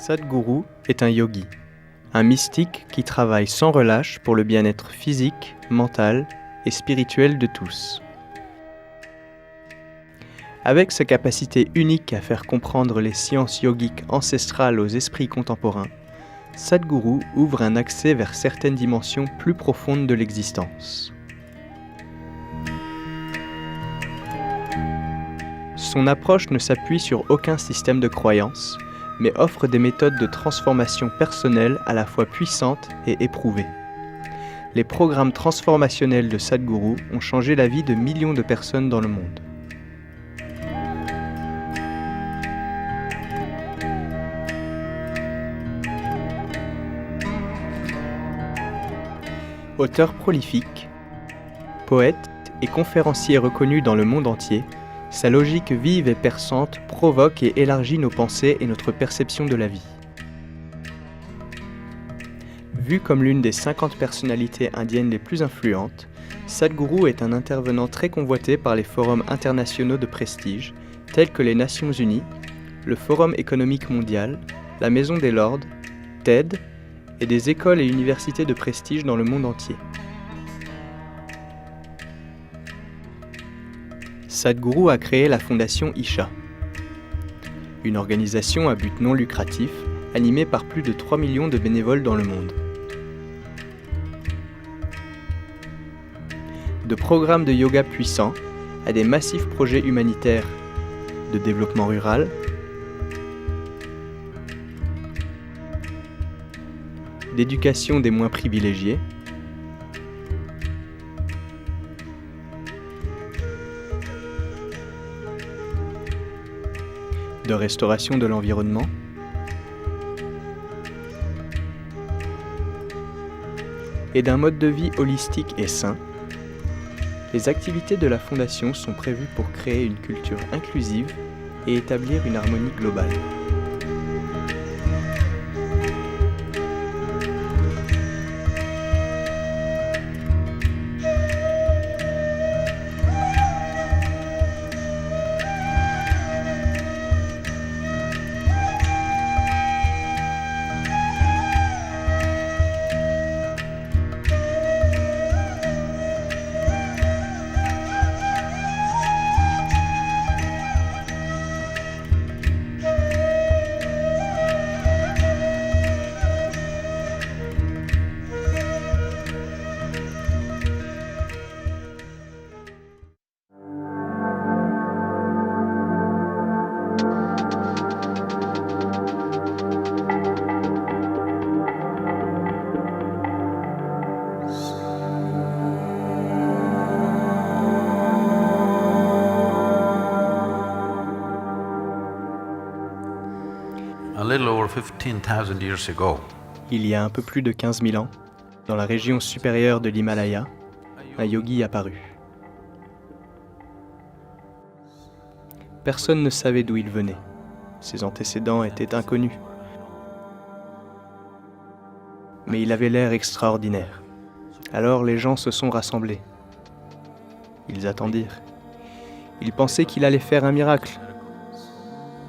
Sadhguru est un yogi, un mystique qui travaille sans relâche pour le bien-être physique, mental et spirituel de tous. Avec sa capacité unique à faire comprendre les sciences yogiques ancestrales aux esprits contemporains, Sadhguru ouvre un accès vers certaines dimensions plus profondes de l'existence. Son approche ne s'appuie sur aucun système de croyance, mais offre des méthodes de transformation personnelle à la fois puissantes et éprouvées. Les programmes transformationnels de Sadhguru ont changé la vie de millions de personnes dans le monde. Auteur prolifique, poète et conférencier reconnu dans le monde entier, sa logique vive et perçante provoque et élargit nos pensées et notre perception de la vie. Vu comme l'une des 50 personnalités indiennes les plus influentes, Sadhguru est un intervenant très convoité par les forums internationaux de prestige, tels que les Nations Unies, le Forum économique mondial, la Maison des Lords, TED, et des écoles et universités de prestige dans le monde entier. Sadhguru a créé la fondation Isha, une organisation à but non lucratif animée par plus de 3 millions de bénévoles dans le monde. De programmes de yoga puissants à des massifs projets humanitaires de développement rural, d'éducation des moins privilégiés, de restauration de l'environnement, et d'un mode de vie holistique et sain, les activités de la Fondation sont prévues pour créer une culture inclusive et établir une harmonie globale. A little over 15,000 years ago, Il y a un peu plus de 15 000 ans, dans la région supérieure de l'Himalaya, un yogi apparut. Personne ne savait d'où il venait. Ses antécédents étaient inconnus. Mais il avait l'air extraordinaire. Alors les gens se sont rassemblés. Ils attendirent. Ils pensaient qu'il allait faire un miracle.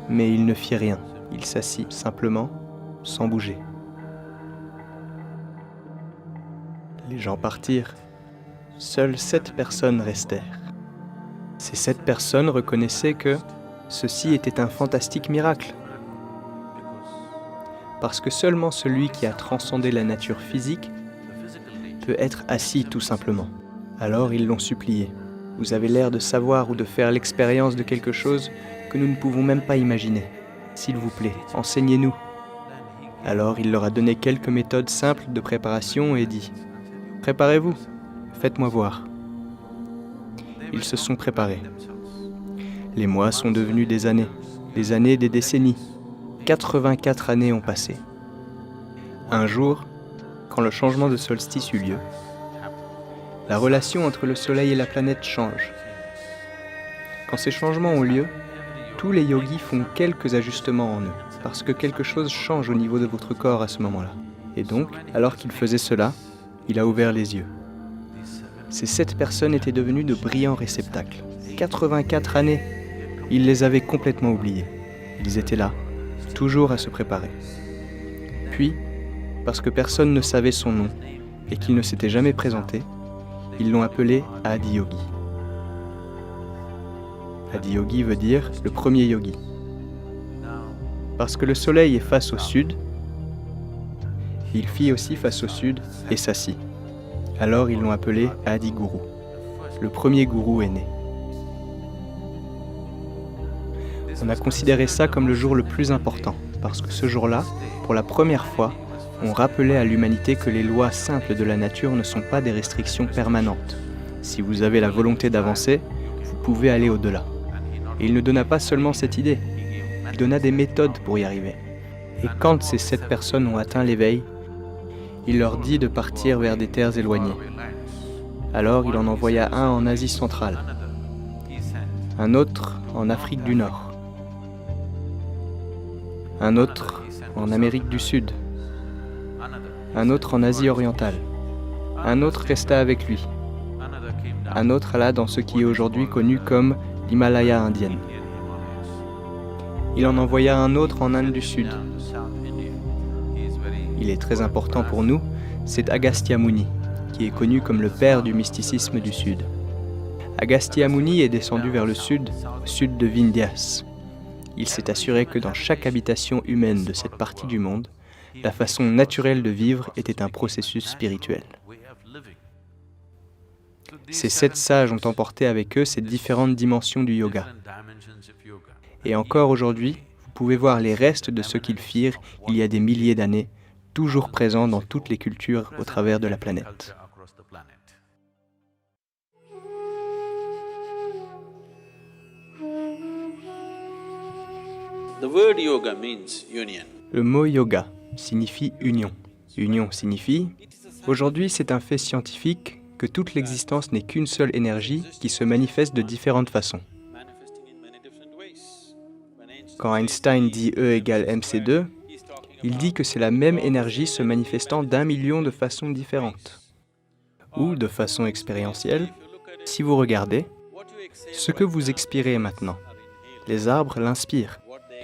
Mais il ne fit rien. Il s'assit simplement, sans bouger. Les gens partirent. Seules 7 personnes restèrent. Ces 7 personnes reconnaissaient que ceci était un fantastique miracle. Parce que seulement celui qui a transcendé la nature physique peut être assis tout simplement. Alors ils l'ont supplié. Vous avez l'air de savoir ou de faire l'expérience de quelque chose que nous ne pouvons même pas imaginer. S'il vous plaît, enseignez-nous. Alors il leur a donné quelques méthodes simples de préparation et dit « Préparez-vous, faites-moi voir. » Ils se sont préparés. Les mois sont devenus des années des décennies. 84 années ont passé. Un jour, quand le changement de solstice eut lieu, la relation entre le soleil et la planète change. Quand ces changements ont lieu, tous les yogis font quelques ajustements en eux, parce que quelque chose change au niveau de votre corps à ce moment-là. Et donc, alors qu'il faisait cela, il a ouvert les yeux. Ces 7 personnes étaient devenues de brillants réceptacles. 84 années, il les avait complètement oubliés. Ils étaient là, toujours à se préparer. Puis, parce que personne ne savait son nom et qu'il ne s'était jamais présenté, ils l'ont appelé Adiyogi. Adiyogi veut dire le premier yogi. Parce que le soleil est face au sud, il fit aussi face au sud et s'assit. Alors ils l'ont appelé Adiguru. Le premier gourou est né. On a considéré ça comme le jour le plus important, parce que ce jour-là, pour la première fois, on rappelait à l'humanité que les lois simples de la nature ne sont pas des restrictions permanentes. Si vous avez la volonté d'avancer, vous pouvez aller au-delà. Et il ne donna pas seulement cette idée, il donna des méthodes pour y arriver. Et quand ces 7 personnes ont atteint l'éveil, il leur dit de partir vers des terres éloignées. Alors il en envoya un en Asie centrale, un autre en Afrique du Nord, un autre en Amérique du Sud, un autre en Asie orientale, un autre resta avec lui, un autre alla dans ce qui est aujourd'hui connu comme l'Himalaya indienne. Il en envoya un autre en Inde du Sud. Il est très important pour nous, c'est Agastya Muni, qui est connu comme le père du mysticisme du Sud. Agastya Muni est descendu vers le sud, au sud de Vindhyas. Il s'est assuré que dans chaque habitation humaine de cette partie du monde, la façon naturelle de vivre était un processus spirituel. Ces 7 sages ont emporté avec eux ces différentes dimensions du yoga. Et encore aujourd'hui, vous pouvez voir les restes de ce qu'ils firent il y a des milliers d'années, toujours présents dans toutes les cultures au travers de la planète. Le mot yoga signifie union. Union signifie, aujourd'hui c'est un fait scientifique que toute l'existence n'est qu'une seule énergie qui se manifeste de différentes façons. Quand Einstein dit E égale mc2, il dit que c'est la même énergie se manifestant d'1 million de façons différentes. Ou, de façon expérientielle, si vous regardez, ce que vous expirez maintenant, les arbres l'inspirent.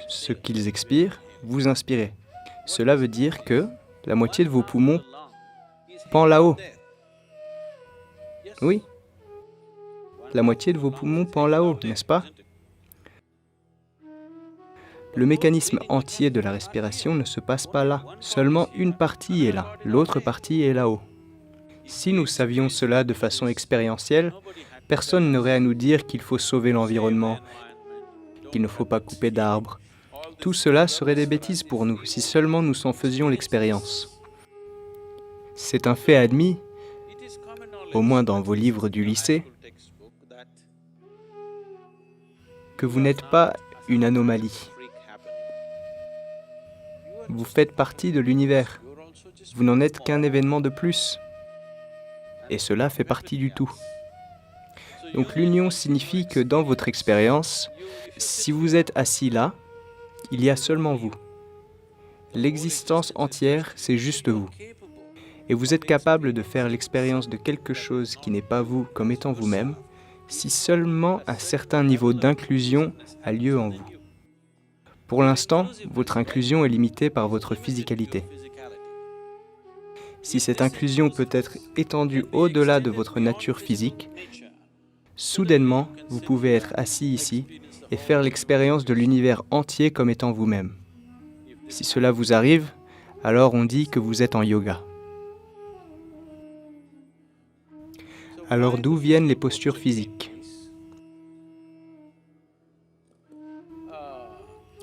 Ce qu'ils expirent, vous inspirez. Cela veut dire que la moitié de vos poumons pend là-haut. Oui, la moitié de vos poumons pend là-haut, n'est-ce pas ? Le mécanisme entier de la respiration ne se passe pas là. Seulement une partie est là, l'autre partie est là-haut. Si nous savions cela de façon expérientielle, personne n'aurait à nous dire qu'il faut sauver l'environnement, qu'il ne faut pas couper d'arbres. Tout cela serait des bêtises pour nous, si seulement nous en faisions l'expérience. C'est un fait admis, au moins dans vos livres du lycée, que vous n'êtes pas une anomalie. Vous faites partie de l'univers. Vous n'en êtes qu'un événement de plus. Et cela fait partie du tout. Donc l'union signifie que dans votre expérience, si vous êtes assis là, il y a seulement vous. L'existence entière, c'est juste vous. Et vous êtes capable de faire l'expérience de quelque chose qui n'est pas vous comme étant vous-même, si seulement un certain niveau d'inclusion a lieu en vous. Pour l'instant, votre inclusion est limitée par votre physicalité. Si cette inclusion peut être étendue au-delà de votre nature physique, soudainement, vous pouvez être assis ici et faire l'expérience de l'univers entier comme étant vous-même. Si cela vous arrive, alors on dit que vous êtes en yoga. Alors d'où viennent les postures physiques ?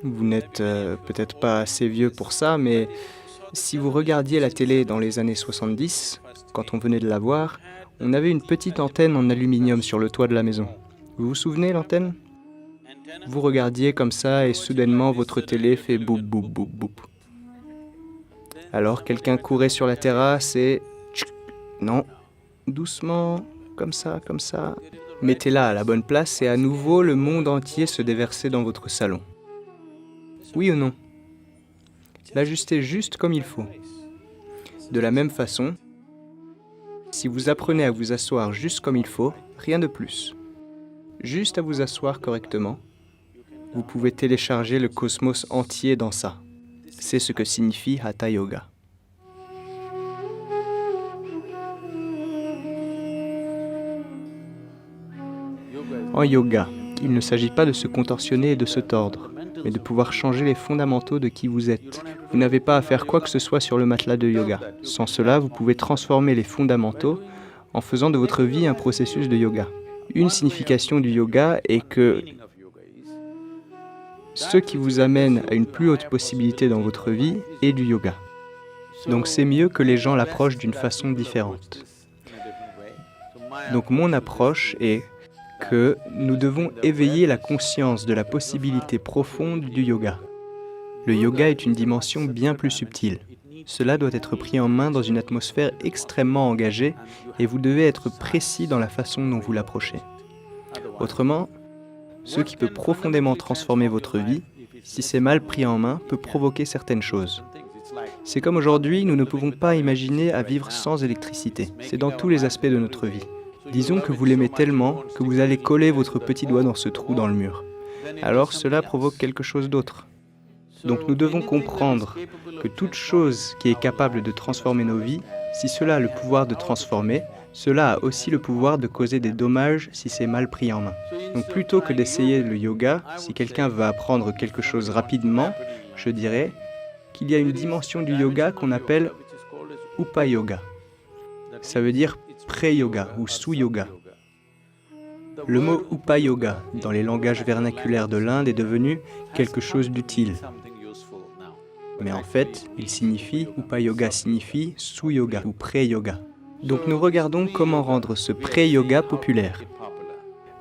Vous n'êtes peut-être pas assez vieux pour ça, mais si vous regardiez la télé dans les années 70, quand on venait de la voir, on avait une petite antenne en aluminium sur le toit de la maison. Vous vous souvenez l'antenne ? Vous regardiez comme ça et soudainement votre télé fait boum boum boum boum. Alors quelqu'un courait sur la terrasse et... Non, doucement, comme ça, comme ça. Mettez-la à la bonne place et à nouveau le monde entier se déversait dans votre salon. Oui ou non ? L'ajustez juste comme il faut. De la même façon, si vous apprenez à vous asseoir juste comme il faut, rien de plus, juste à vous asseoir correctement, vous pouvez télécharger le cosmos entier dans ça. C'est ce que signifie Hatha Yoga. En yoga, il ne s'agit pas de se contorsionner et de se tordre, mais de pouvoir changer les fondamentaux de qui vous êtes. Vous n'avez pas à faire quoi que ce soit sur le matelas de yoga. Sans cela, vous pouvez transformer les fondamentaux en faisant de votre vie un processus de yoga. Une signification du yoga est que ce qui vous amène à une plus haute possibilité dans votre vie est du yoga. Donc c'est mieux que les gens l'approchent d'une façon différente. Donc mon approche est que nous devons éveiller la conscience de la possibilité profonde du yoga. Le yoga est une dimension bien plus subtile. Cela doit être pris en main dans une atmosphère extrêmement engagée et vous devez être précis dans la façon dont vous l'approchez. Autrement, ce qui peut profondément transformer votre vie, si c'est mal pris en main, peut provoquer certaines choses. C'est comme aujourd'hui, nous ne pouvons pas imaginer à vivre sans électricité. C'est dans tous les aspects de notre vie. Disons que vous l'aimez tellement que vous allez coller votre petit doigt dans ce trou dans le mur. Alors cela provoque quelque chose d'autre. Donc nous devons comprendre que toute chose qui est capable de transformer nos vies, si cela a le pouvoir de transformer, cela a aussi le pouvoir de causer des dommages si c'est mal pris en main. Donc plutôt que d'essayer le yoga, si quelqu'un veut apprendre quelque chose rapidement, je dirais qu'il y a une dimension du yoga qu'on appelle Upa-yoga. Ça veut dire pré-yoga ou sous-yoga. Le mot Upa-yoga dans les langages vernaculaires de l'Inde est devenu quelque chose d'utile. Mais en fait, Upa-yoga signifie sous-yoga ou pré-yoga. Donc nous regardons comment rendre ce pré-yoga populaire.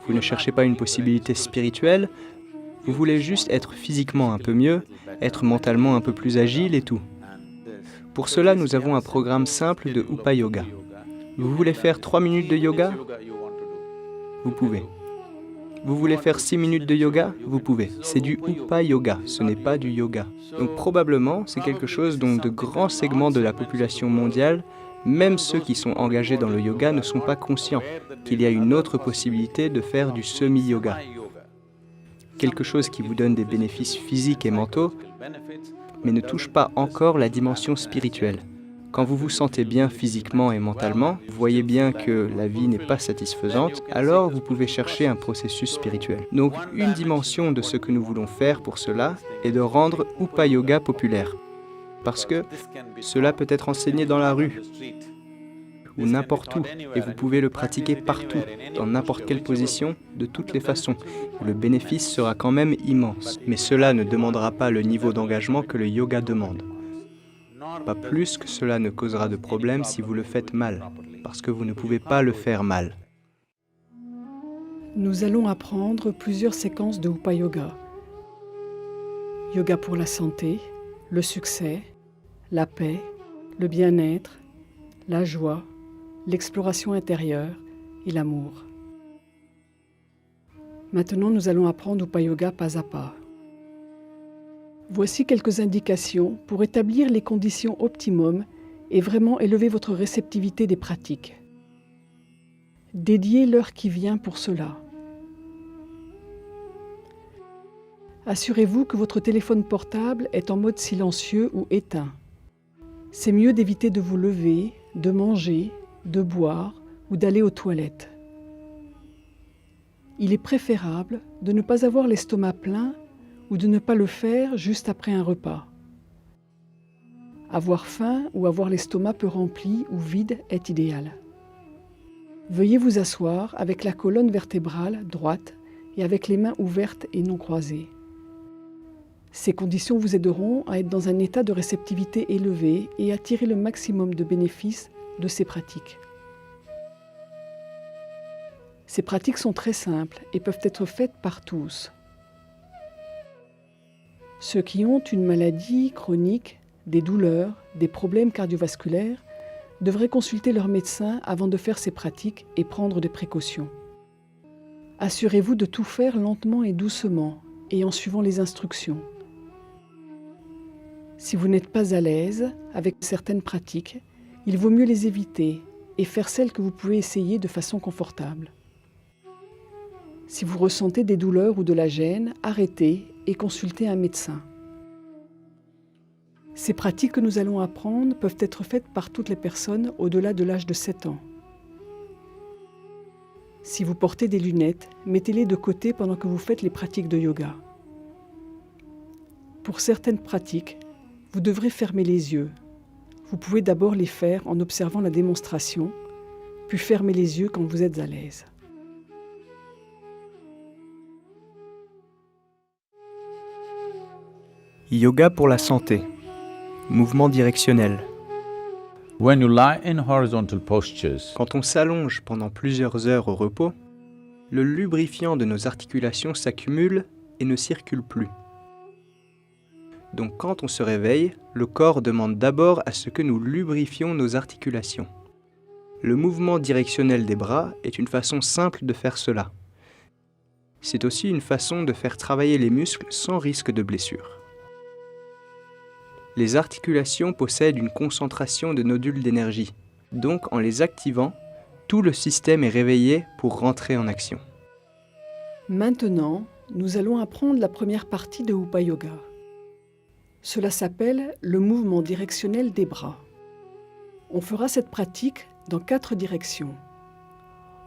Vous ne cherchez pas une possibilité spirituelle, vous voulez juste être physiquement un peu mieux, être mentalement un peu plus agile et tout. Pour cela, nous avons un programme simple de Upa-yoga. Vous voulez faire 3 minutes de yoga? Vous pouvez. Vous voulez faire 6 minutes de yoga? Vous pouvez. C'est du Upa-yoga, ce n'est pas du yoga. Donc probablement, c'est quelque chose dont de grands segments de la population mondiale, même ceux qui sont engagés dans le yoga, ne sont pas conscients qu'il y a une autre possibilité de faire du semi-yoga. Quelque chose qui vous donne des bénéfices physiques et mentaux, mais ne touche pas encore la dimension spirituelle. Quand vous vous sentez bien physiquement et mentalement, vous voyez bien que la vie n'est pas satisfaisante, alors vous pouvez chercher un processus spirituel. Donc une dimension de ce que nous voulons faire pour cela est de rendre Upa-yoga populaire. Parce que cela peut être enseigné dans la rue ou n'importe où, et vous pouvez le pratiquer partout, dans n'importe quelle position, de toutes les façons. Le bénéfice sera quand même immense, mais cela ne demandera pas le niveau d'engagement que le yoga demande. Pas plus que cela ne causera de problème si vous le faites mal, parce que vous ne pouvez pas le faire mal. Nous allons apprendre plusieurs séquences de Upa-yoga. Yoga pour la santé, le succès, la paix, le bien-être, la joie, l'exploration intérieure et l'amour. Maintenant, nous allons apprendre Upa-yoga pas à pas. Voici quelques indications pour établir les conditions optimum et vraiment élever votre réceptivité des pratiques. Dédiez l'heure qui vient pour cela. Assurez-vous que votre téléphone portable est en mode silencieux ou éteint. C'est mieux d'éviter de vous lever, de manger, de boire ou d'aller aux toilettes. Il est préférable de ne pas avoir l'estomac plein ou de ne pas le faire juste après un repas. Avoir faim ou avoir l'estomac peu rempli ou vide est idéal. Veuillez vous asseoir avec la colonne vertébrale droite et avec les mains ouvertes et non croisées. Ces conditions vous aideront à être dans un état de réceptivité élevé et à tirer le maximum de bénéfices de ces pratiques. Ces pratiques sont très simples et peuvent être faites par tous. Ceux qui ont une maladie chronique, des douleurs, des problèmes cardiovasculaires devraient consulter leur médecin avant de faire ces pratiques et prendre des précautions. Assurez-vous de tout faire lentement et doucement et en suivant les instructions. Si vous n'êtes pas à l'aise avec certaines pratiques, il vaut mieux les éviter et faire celles que vous pouvez essayer de façon confortable. Si vous ressentez des douleurs ou de la gêne, arrêtez et consultez un médecin. Ces pratiques que nous allons apprendre peuvent être faites par toutes les personnes au-delà de l'âge de 7 ans. Si vous portez des lunettes, mettez-les de côté pendant que vous faites les pratiques de yoga. Pour certaines pratiques, vous devrez fermer les yeux. Vous pouvez d'abord les faire en observant la démonstration, puis fermer les yeux quand vous êtes à l'aise. Yoga pour la santé. Mouvement directionnel. When you lie in horizontal postures, Quand on s'allonge pendant plusieurs heures au repos, le lubrifiant de nos articulations s'accumule et ne circule plus. Donc quand on se réveille, le corps demande d'abord à ce que nous lubrifions nos articulations. Le mouvement directionnel des bras est une façon simple de faire cela. C'est aussi une façon de faire travailler les muscles sans risque de blessure. Les articulations possèdent une concentration de nodules d'énergie, donc en les activant, tout le système est réveillé pour rentrer en action. Maintenant, nous allons apprendre la première partie de Upa Yoga. Cela s'appelle le mouvement directionnel des bras. On fera cette pratique dans 4 directions.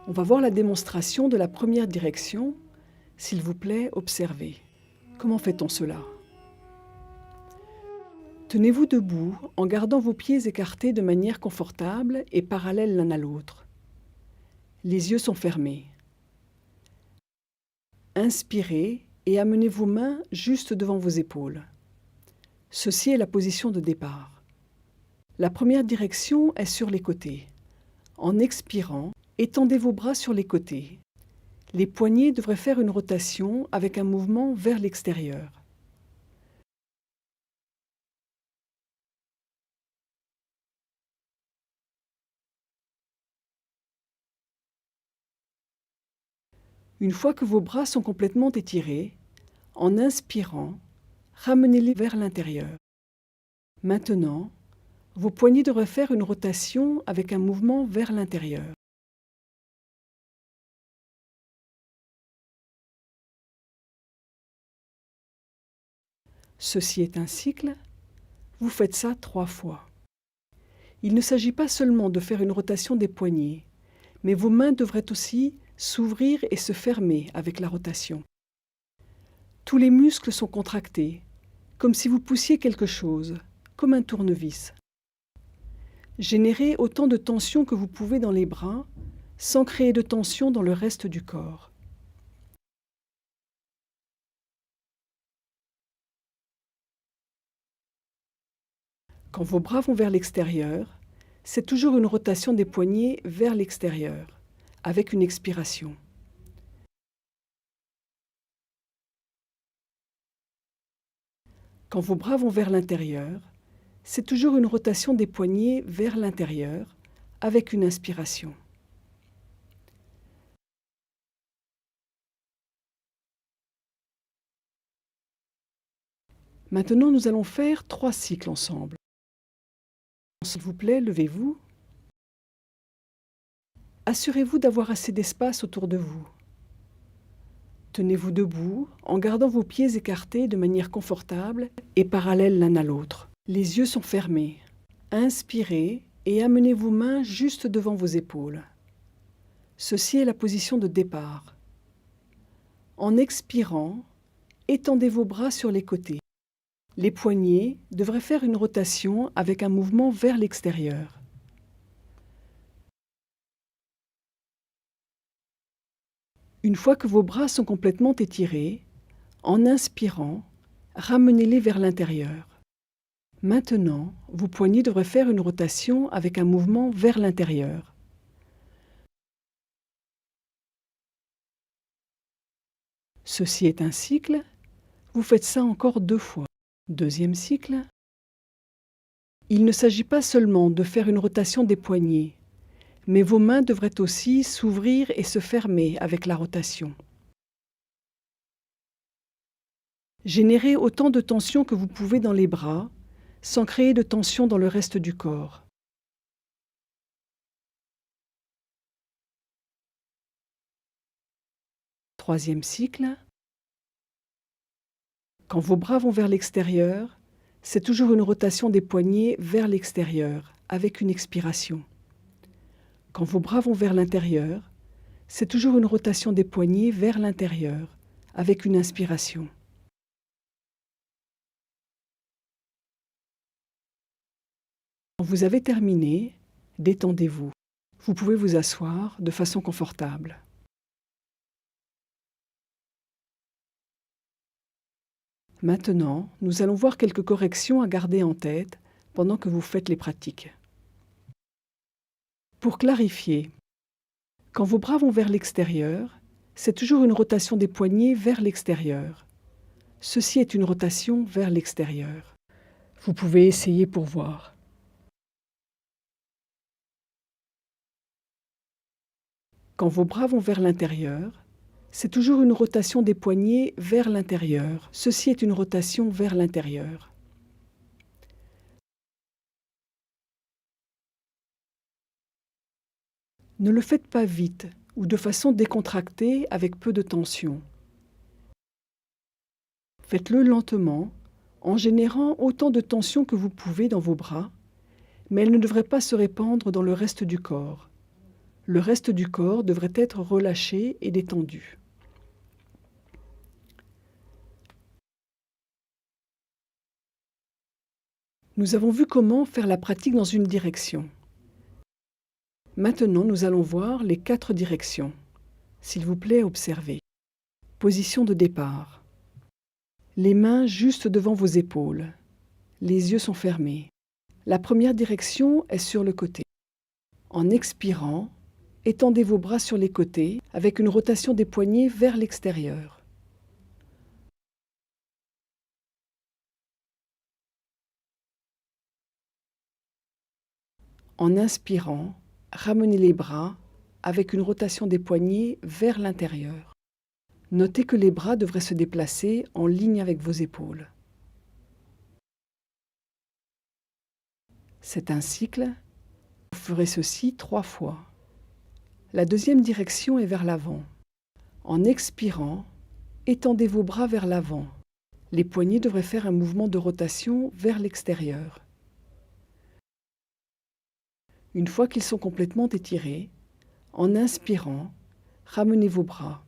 On va voir la démonstration de la première direction. S'il vous plaît, observez. Comment fait-on cela ? Tenez-vous debout en gardant vos pieds écartés de manière confortable et parallèles l'un à l'autre. Les yeux sont fermés. Inspirez et amenez vos mains juste devant vos épaules. Ceci est la position de départ. La première direction est sur les côtés. En expirant, étendez vos bras sur les côtés. Les poignets devraient faire une rotation avec un mouvement vers l'extérieur. Une fois que vos bras sont complètement étirés, en inspirant, ramenez-les vers l'intérieur. Maintenant, vos poignets devraient faire une rotation avec un mouvement vers l'intérieur. Ceci est un cycle. Vous faites ça 3 fois. Il ne s'agit pas seulement de faire une rotation des poignets, mais vos mains devraient aussi s'ouvrir et se fermer avec la rotation. Tous les muscles sont contractés, comme si vous poussiez quelque chose, comme un tournevis. Générez autant de tension que vous pouvez dans les bras, sans créer de tension dans le reste du corps. Quand vos bras vont vers l'extérieur, c'est toujours une rotation des poignets vers l'extérieur, avec une expiration. Quand vos bras vont vers l'intérieur, c'est toujours une rotation des poignets vers l'intérieur, avec une inspiration. Maintenant, nous allons faire 3 cycles ensemble. S'il vous plaît, levez-vous. Assurez-vous d'avoir assez d'espace autour de vous. Tenez-vous debout en gardant vos pieds écartés de manière confortable et parallèles l'un à l'autre. Les yeux sont fermés. Inspirez et amenez vos mains juste devant vos épaules. Ceci est la position de départ. En expirant, étendez vos bras sur les côtés. Les poignets devraient faire une rotation avec un mouvement vers l'extérieur. Une fois que vos bras sont complètement étirés, en inspirant, ramenez-les vers l'intérieur. Maintenant, vos poignets devraient faire une rotation avec un mouvement vers l'intérieur. Ceci est un cycle. Vous faites ça encore 2 fois. Deuxième cycle. Il ne s'agit pas seulement de faire une rotation des poignets, mais vos mains devraient aussi s'ouvrir et se fermer avec la rotation. Générez autant de tension que vous pouvez dans les bras, sans créer de tension dans le reste du corps. Troisième cycle. Quand vos bras vont vers l'extérieur, c'est toujours une rotation des poignets vers l'extérieur, avec une expiration. Quand vos bras vont vers l'intérieur, c'est toujours une rotation des poignets vers l'intérieur, avec une inspiration. Quand vous avez terminé, détendez-vous. Vous pouvez vous asseoir de façon confortable. Maintenant, nous allons voir quelques corrections à garder en tête pendant que vous faites les pratiques. Pour clarifier, quand vos bras vont vers l'extérieur, c'est toujours une rotation des poignets vers l'extérieur. Ceci est une rotation vers l'extérieur. Vous pouvez essayer pour voir. Quand vos bras vont vers l'intérieur, c'est toujours une rotation des poignets vers l'intérieur. Ceci est une rotation vers l'intérieur. Ne le faites pas vite ou de façon décontractée avec peu de tension. Faites-le lentement, en générant autant de tension que vous pouvez dans vos bras, mais elle ne devrait pas se répandre dans le reste du corps. Le reste du corps devrait être relâché et détendu. Nous avons vu comment faire la pratique dans une direction. Maintenant, nous allons voir les 4 directions. S'il vous plaît, observez. Position de départ. Les mains juste devant vos épaules. Les yeux sont fermés. La première direction est sur le côté. En expirant, étendez vos bras sur les côtés avec une rotation des poignets vers l'extérieur. En inspirant, ramenez les bras avec une rotation des poignets vers l'intérieur. Notez que les bras devraient se déplacer en ligne avec vos épaules. C'est un cycle. Vous ferez ceci 3 fois. La deuxième direction est vers l'avant. En expirant, étendez vos bras vers l'avant. Les poignets devraient faire un mouvement de rotation vers l'extérieur. Une fois qu'ils sont complètement étirés, en inspirant, ramenez vos bras.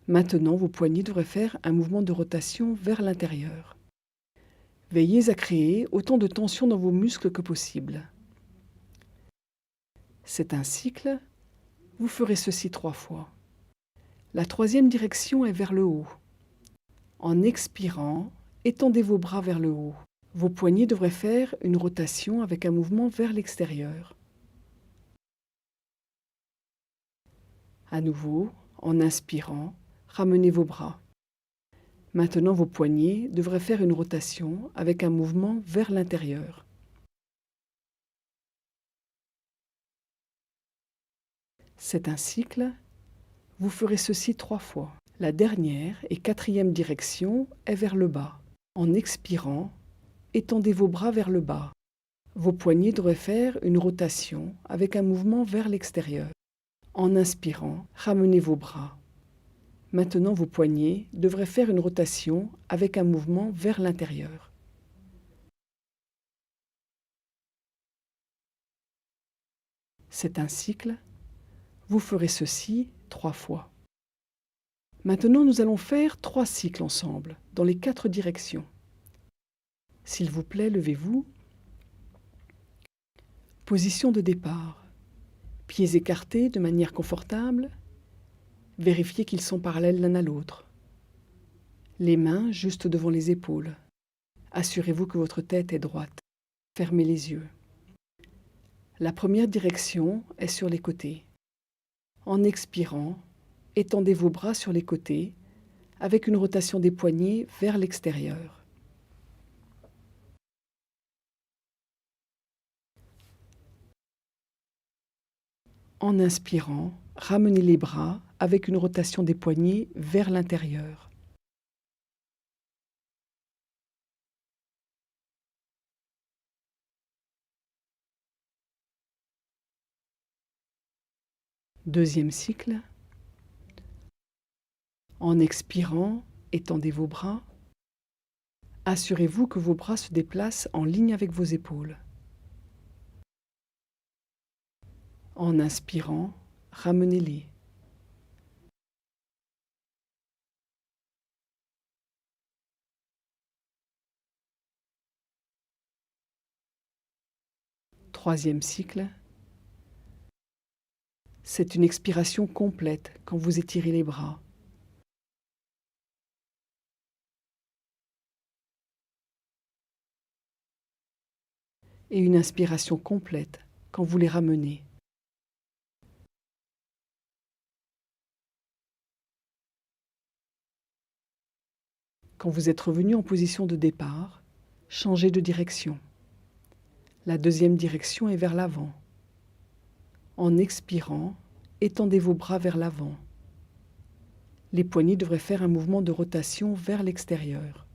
Maintenant, vos poignets devraient faire un mouvement de rotation vers l'intérieur. Veillez à créer autant de tension dans vos muscles que possible. C'est un cycle. Vous ferez ceci 3 fois. La troisième direction est vers le haut. En expirant, étendez vos bras vers le haut. Vos poignets devraient faire une rotation avec un mouvement vers l'extérieur. À nouveau, en inspirant, ramenez vos bras. Maintenant, vos poignets devraient faire une rotation avec un mouvement vers l'intérieur. C'est un cycle. Vous ferez ceci 3 fois. La dernière et quatrième direction est vers le bas. En expirant, étendez vos bras vers le bas. Vos poignets devraient faire une rotation avec un mouvement vers l'extérieur. En inspirant, ramenez vos bras. Maintenant, vos poignets devraient faire une rotation avec un mouvement vers l'intérieur. C'est un cycle. Vous ferez ceci 3 fois. Maintenant, nous allons faire 3 cycles ensemble, dans les 4 directions. S'il vous plaît, levez-vous. Position de départ. Pieds écartés de manière confortable. Vérifiez qu'ils sont parallèles l'un à l'autre. Les mains juste devant les épaules. Assurez-vous que votre tête est droite. Fermez les yeux. La première direction est sur les côtés. En expirant, étendez vos bras sur les côtés avec une rotation des poignets vers l'extérieur. En inspirant, ramenez les bras avec une rotation des poignets vers l'intérieur. Deuxième cycle. En expirant, étendez vos bras. Assurez-vous que vos bras se déplacent en ligne avec vos épaules. En inspirant, ramenez-les. Troisième cycle. C'est une expiration complète quand vous étirez les bras. Et une inspiration complète quand vous les ramenez. Quand vous êtes revenu en position de départ, changez de direction. La deuxième direction est vers l'avant. En expirant, étendez vos bras vers l'avant. Les poignets devraient faire un mouvement de rotation vers l'extérieur.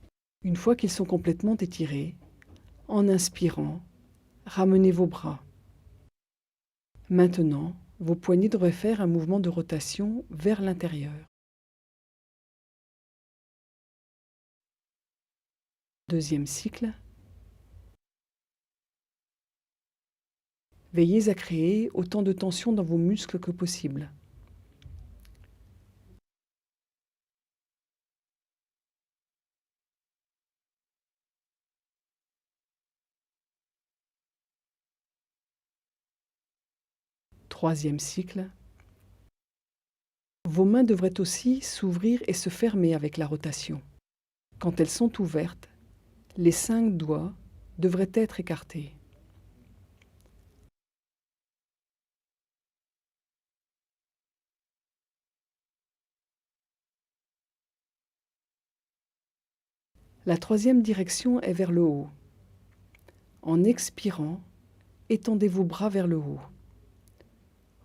Une fois qu'ils sont complètement étirés, en inspirant, ramenez vos bras. Maintenant, vos poignets devraient faire un mouvement de rotation vers l'intérieur. Deuxième cycle. Veillez à créer autant de tension dans vos muscles que possible. Troisième cycle. Vos mains devraient aussi s'ouvrir et se fermer avec la rotation. Quand elles sont ouvertes, les 5 doigts devraient être écartés. La troisième direction est vers le haut. En expirant, étendez vos bras vers le haut.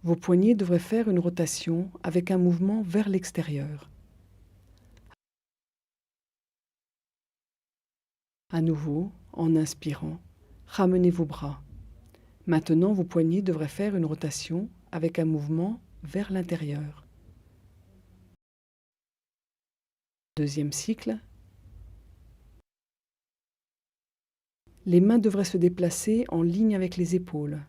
Vos poignets devraient faire une rotation avec un mouvement vers l'extérieur. À nouveau, en inspirant, ramenez vos bras. Maintenant, vos poignets devraient faire une rotation avec un mouvement vers l'intérieur. Deuxième cycle. Les mains devraient se déplacer en ligne avec les épaules.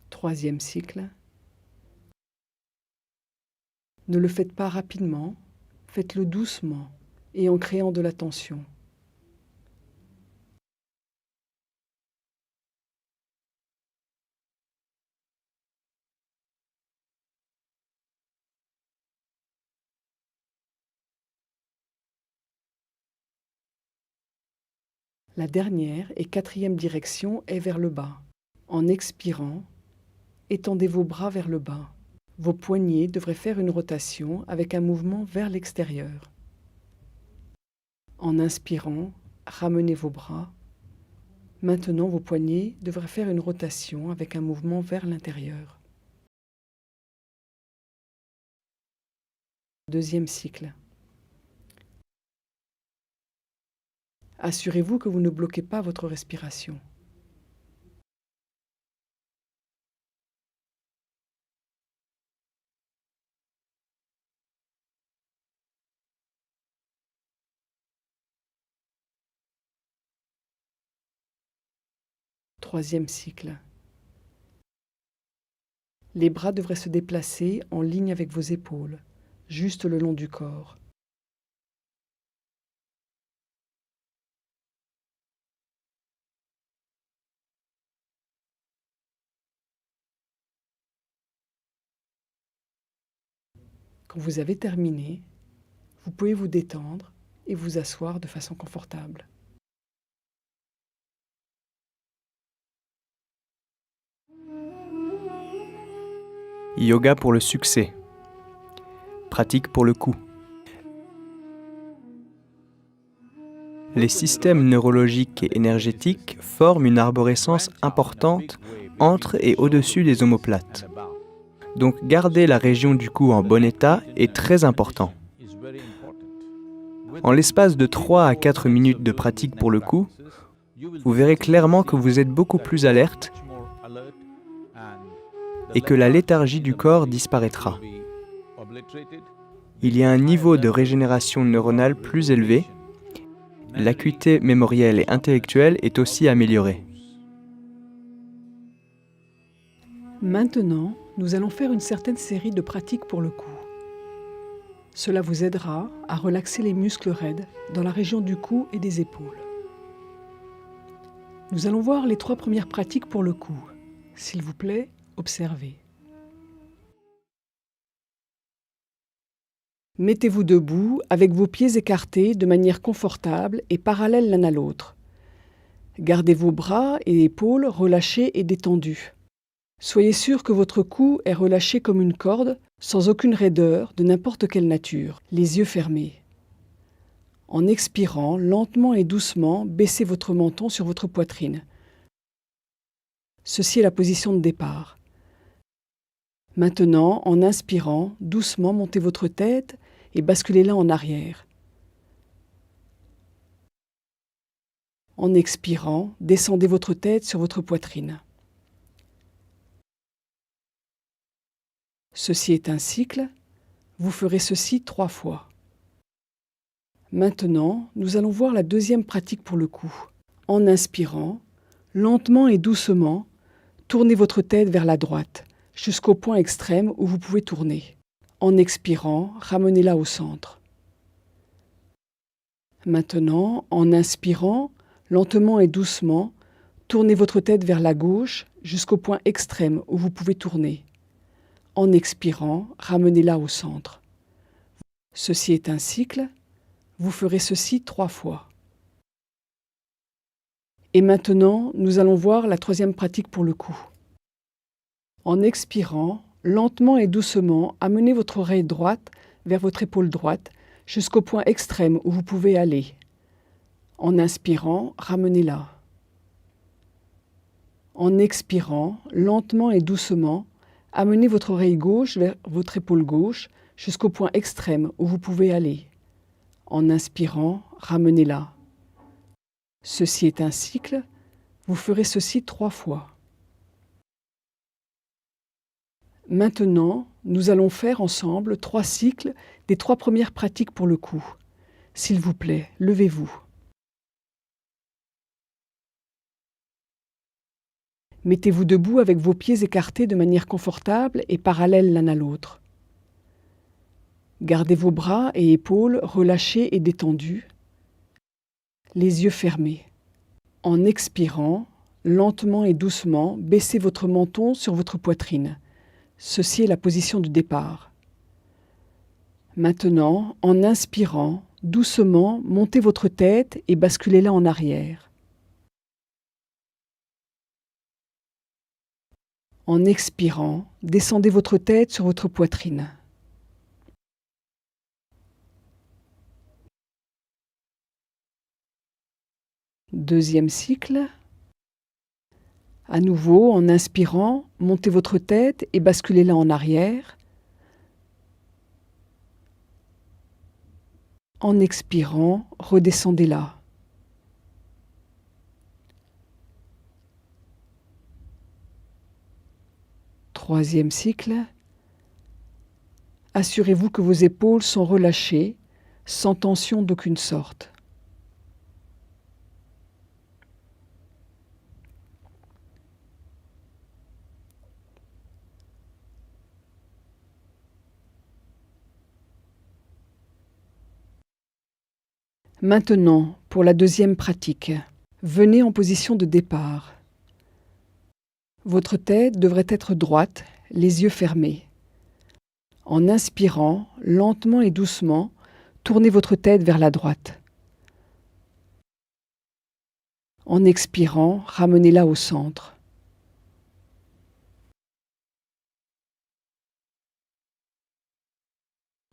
Troisième cycle. Ne le faites pas rapidement, faites-le doucement et en créant de la tension. La dernière et quatrième direction est vers le bas. En expirant, étendez vos bras vers le bas. Vos poignets devraient faire une rotation avec un mouvement vers l'extérieur. En inspirant, ramenez vos bras. Maintenant, vos poignets devraient faire une rotation avec un mouvement vers l'intérieur. Deuxième cycle. Assurez-vous que vous ne bloquez pas votre respiration. Troisième cycle. Les bras devraient se déplacer en ligne avec vos épaules, juste le long du corps. Quand vous avez terminé, vous pouvez vous détendre et vous asseoir de façon confortable. Yoga pour le succès. Pratique pour le coup. Les systèmes neurologiques et énergétiques forment une arborescence importante entre et au-dessus des omoplates. Donc garder la région du cou en bon état est très important. En l'espace de 3 à 4 minutes de pratique pour le cou, vous verrez clairement que vous êtes beaucoup plus alerte et que la léthargie du corps disparaîtra. Il y a un niveau de régénération neuronale plus élevé. L'acuité mémorielle et intellectuelle est aussi améliorée. Maintenant, nous allons faire une certaine série de pratiques pour le cou. Cela vous aidera à relaxer les muscles raides dans la région du cou et des épaules. Nous allons voir les 3 premières pratiques pour le cou. S'il vous plaît, observez. Mettez-vous debout avec vos pieds écartés de manière confortable et parallèle l'un à l'autre. Gardez vos bras et épaules relâchés et détendus. Soyez sûr que votre cou est relâché comme une corde, sans aucune raideur de n'importe quelle nature, les yeux fermés. En expirant, lentement et doucement, baissez votre menton sur votre poitrine. Ceci est la position de départ. Maintenant, en inspirant, doucement montez votre tête et basculez-la en arrière. En expirant, descendez votre tête sur votre poitrine. Ceci est un cycle. Vous ferez ceci 3 fois. Maintenant, nous allons voir la deuxième pratique pour le cou. En inspirant, lentement et doucement, tournez votre tête vers la droite, jusqu'au point extrême où vous pouvez tourner. En expirant, ramenez-la au centre. Maintenant, en inspirant, lentement et doucement, tournez votre tête vers la gauche jusqu'au point extrême où vous pouvez tourner. En expirant, ramenez-la au centre. Ceci est un cycle. Vous ferez ceci 3 fois. Et maintenant, nous allons voir la troisième pratique pour le cou. En expirant, lentement et doucement, amenez votre oreille droite vers votre épaule droite jusqu'au point extrême où vous pouvez aller. En inspirant, ramenez-la. En expirant, lentement et doucement, amenez votre oreille gauche vers votre épaule gauche jusqu'au point extrême où vous pouvez aller. En inspirant, ramenez-la. Ceci est un cycle. Vous ferez ceci 3 fois. Maintenant, nous allons faire ensemble 3 cycles des 3 premières pratiques pour le cou. S'il vous plaît, levez-vous. Mettez-vous debout avec vos pieds écartés de manière confortable et parallèle l'un à l'autre. Gardez vos bras et épaules relâchés et détendus, les yeux fermés. En expirant, lentement et doucement, baissez votre menton sur votre poitrine. Ceci est la position de départ. Maintenant, en inspirant, doucement, montez votre tête et basculez-la en arrière. En expirant, descendez votre tête sur votre poitrine. Deuxième cycle. À nouveau, en inspirant, montez votre tête et basculez-la en arrière. En expirant, redescendez-la. Troisième cycle. Assurez-vous que vos épaules sont relâchées, sans tension d'aucune sorte. Maintenant, pour la deuxième pratique, venez en position de départ. Votre tête devrait être droite, les yeux fermés. En inspirant, lentement et doucement, tournez votre tête vers la droite. En expirant, ramenez-la au centre.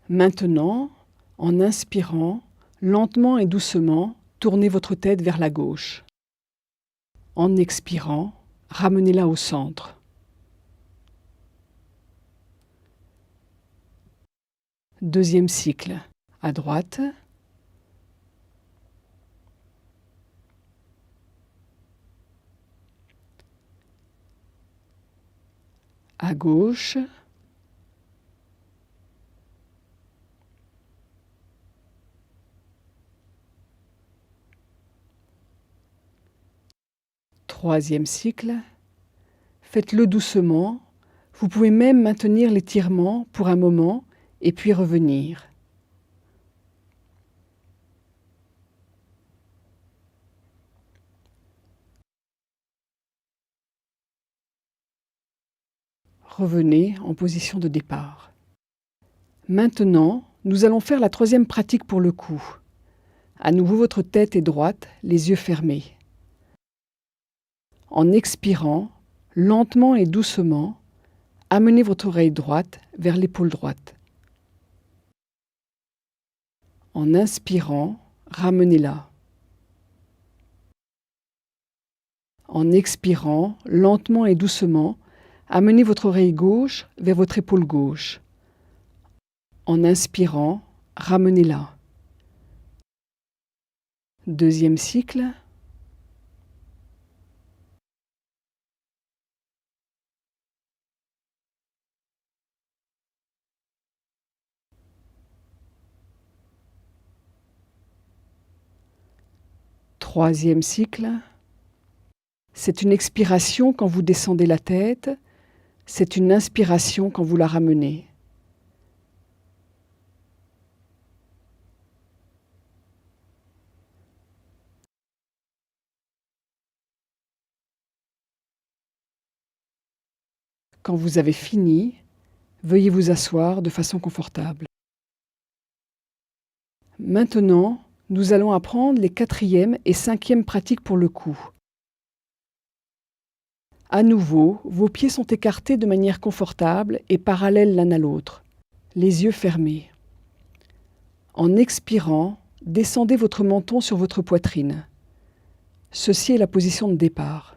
Maintenant, en inspirant, lentement et doucement, tournez votre tête vers la gauche. En expirant, ramenez-la au centre. Deuxième cycle. À droite. à gauche, troisième cycle. Faites-le doucement. Vous pouvez même maintenir l'étirement pour un moment et puis revenir. Revenez en position de départ. Maintenant, nous allons faire la troisième pratique pour le cou. À nouveau, votre tête est droite, les yeux fermés. En expirant, lentement et doucement, amenez votre oreille droite vers l'épaule droite. En inspirant, ramenez-la. En expirant, lentement et doucement, amenez votre oreille gauche vers votre épaule gauche. En inspirant, ramenez-la. Deuxième cycle. Troisième cycle. C'est une expiration quand vous descendez la tête, c'est une inspiration quand vous la ramenez. Quand vous avez fini, veuillez vous asseoir de façon confortable. Maintenant, nous allons apprendre les quatrième et cinquième pratiques pour le cou. À nouveau, vos pieds sont écartés de manière confortable et parallèles l'un à l'autre, les yeux fermés. En expirant, descendez votre menton sur votre poitrine. Ceci est la position de départ.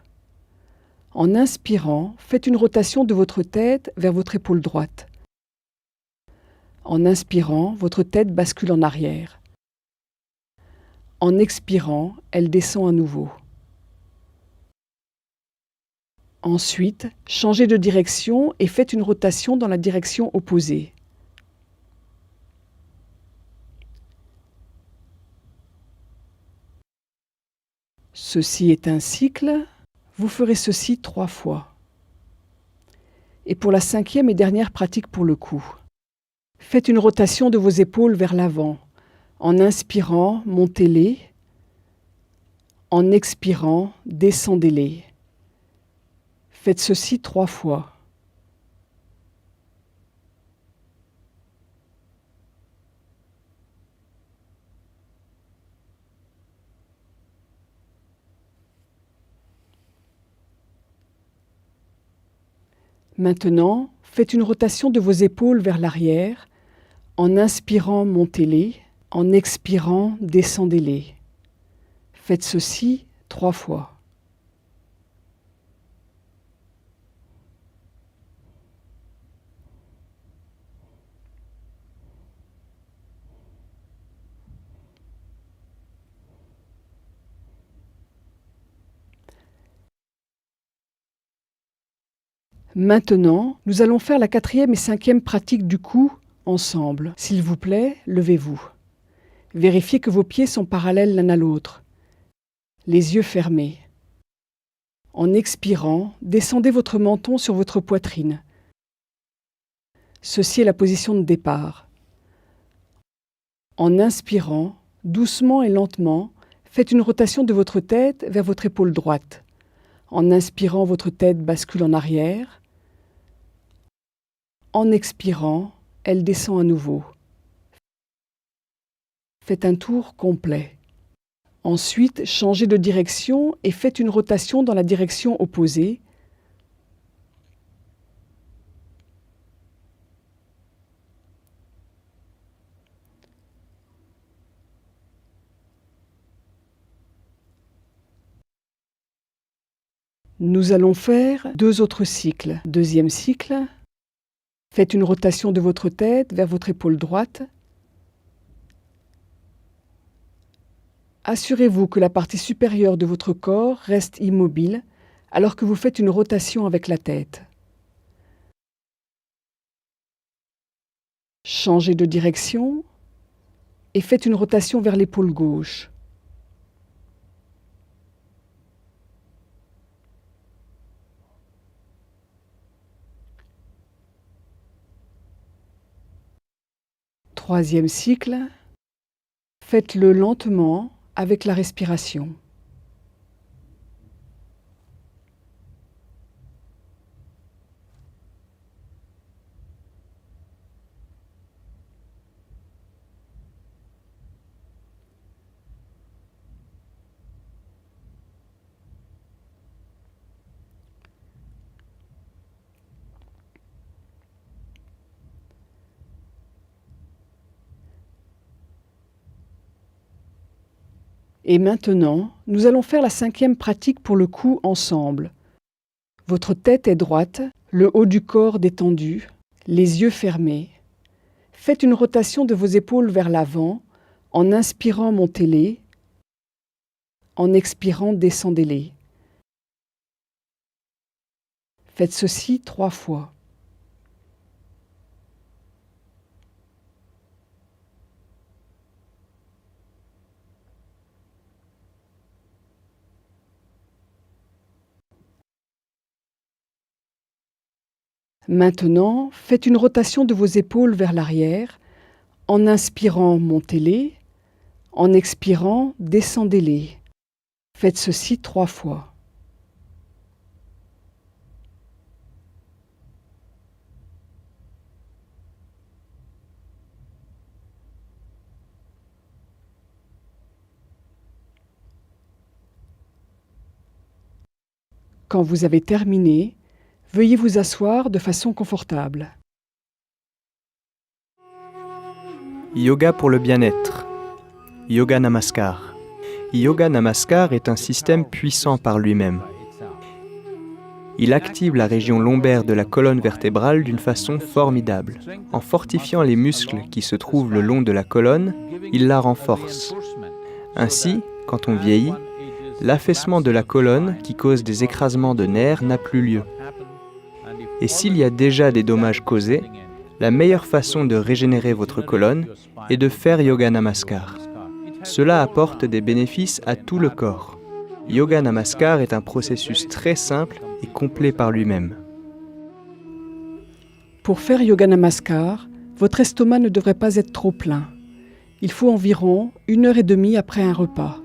En inspirant, faites une rotation de votre tête vers votre épaule droite. En inspirant, votre tête bascule en arrière. En expirant, elle descend à nouveau. Ensuite, changez de direction et faites une rotation dans la direction opposée. Ceci est un cycle. Vous ferez ceci 3 fois. Et pour la cinquième et dernière pratique pour le cou, faites une rotation de vos épaules vers l'avant. En inspirant, montez-les. En expirant, descendez-les. Faites ceci 3 fois. Maintenant, faites une rotation de vos épaules vers l'arrière. En inspirant, montez-les. En expirant, descendez-les. Faites ceci 3 fois. Maintenant, nous allons faire la quatrième et cinquième pratique du cou ensemble. S'il vous plaît, levez-vous. Vérifiez que vos pieds sont parallèles l'un à l'autre. Les yeux fermés. En expirant, descendez votre menton sur votre poitrine. Ceci est la position de départ. En inspirant, doucement et lentement, faites une rotation de votre tête vers votre épaule droite. En inspirant, votre tête bascule en arrière. En expirant, elle descend à nouveau. Faites un tour complet. Ensuite, changez de direction et faites une rotation dans la direction opposée. Nous allons faire 2 autres cycles. Deuxième cycle, faites une rotation de votre tête vers votre épaule droite. Assurez-vous que la partie supérieure de votre corps reste immobile alors que vous faites une rotation avec la tête. Changez de direction et faites une rotation vers l'épaule gauche. Troisième cycle, faites-le lentement avec la respiration. Et maintenant, nous allons faire la cinquième pratique pour le cou ensemble. Votre tête est droite, le haut du corps détendu, les yeux fermés. Faites une rotation de vos épaules vers l'avant. En inspirant, montez-les. En expirant, descendez-les. Faites ceci 3 fois. Maintenant, faites une rotation de vos épaules vers l'arrière. En inspirant, montez-les. En expirant, descendez-les. Faites ceci 3 fois. Quand vous avez terminé, veuillez vous asseoir de façon confortable. Yoga pour le bien-être. Yoga Namaskar. Yoga Namaskar est un système puissant par lui-même. Il active la région lombaire de la colonne vertébrale d'une façon formidable. En fortifiant les muscles qui se trouvent le long de la colonne, il la renforce. Ainsi, quand on vieillit, l'affaissement de la colonne qui cause des écrasements de nerfs n'a plus lieu. Et s'il y a déjà des dommages causés, la meilleure façon de régénérer votre colonne est de faire Yoga Namaskar. Cela apporte des bénéfices à tout le corps. Yoga Namaskar est un processus très simple et complet par lui-même. Pour faire Yoga Namaskar, votre estomac ne devrait pas être trop plein. Il faut environ 1h30 après un repas.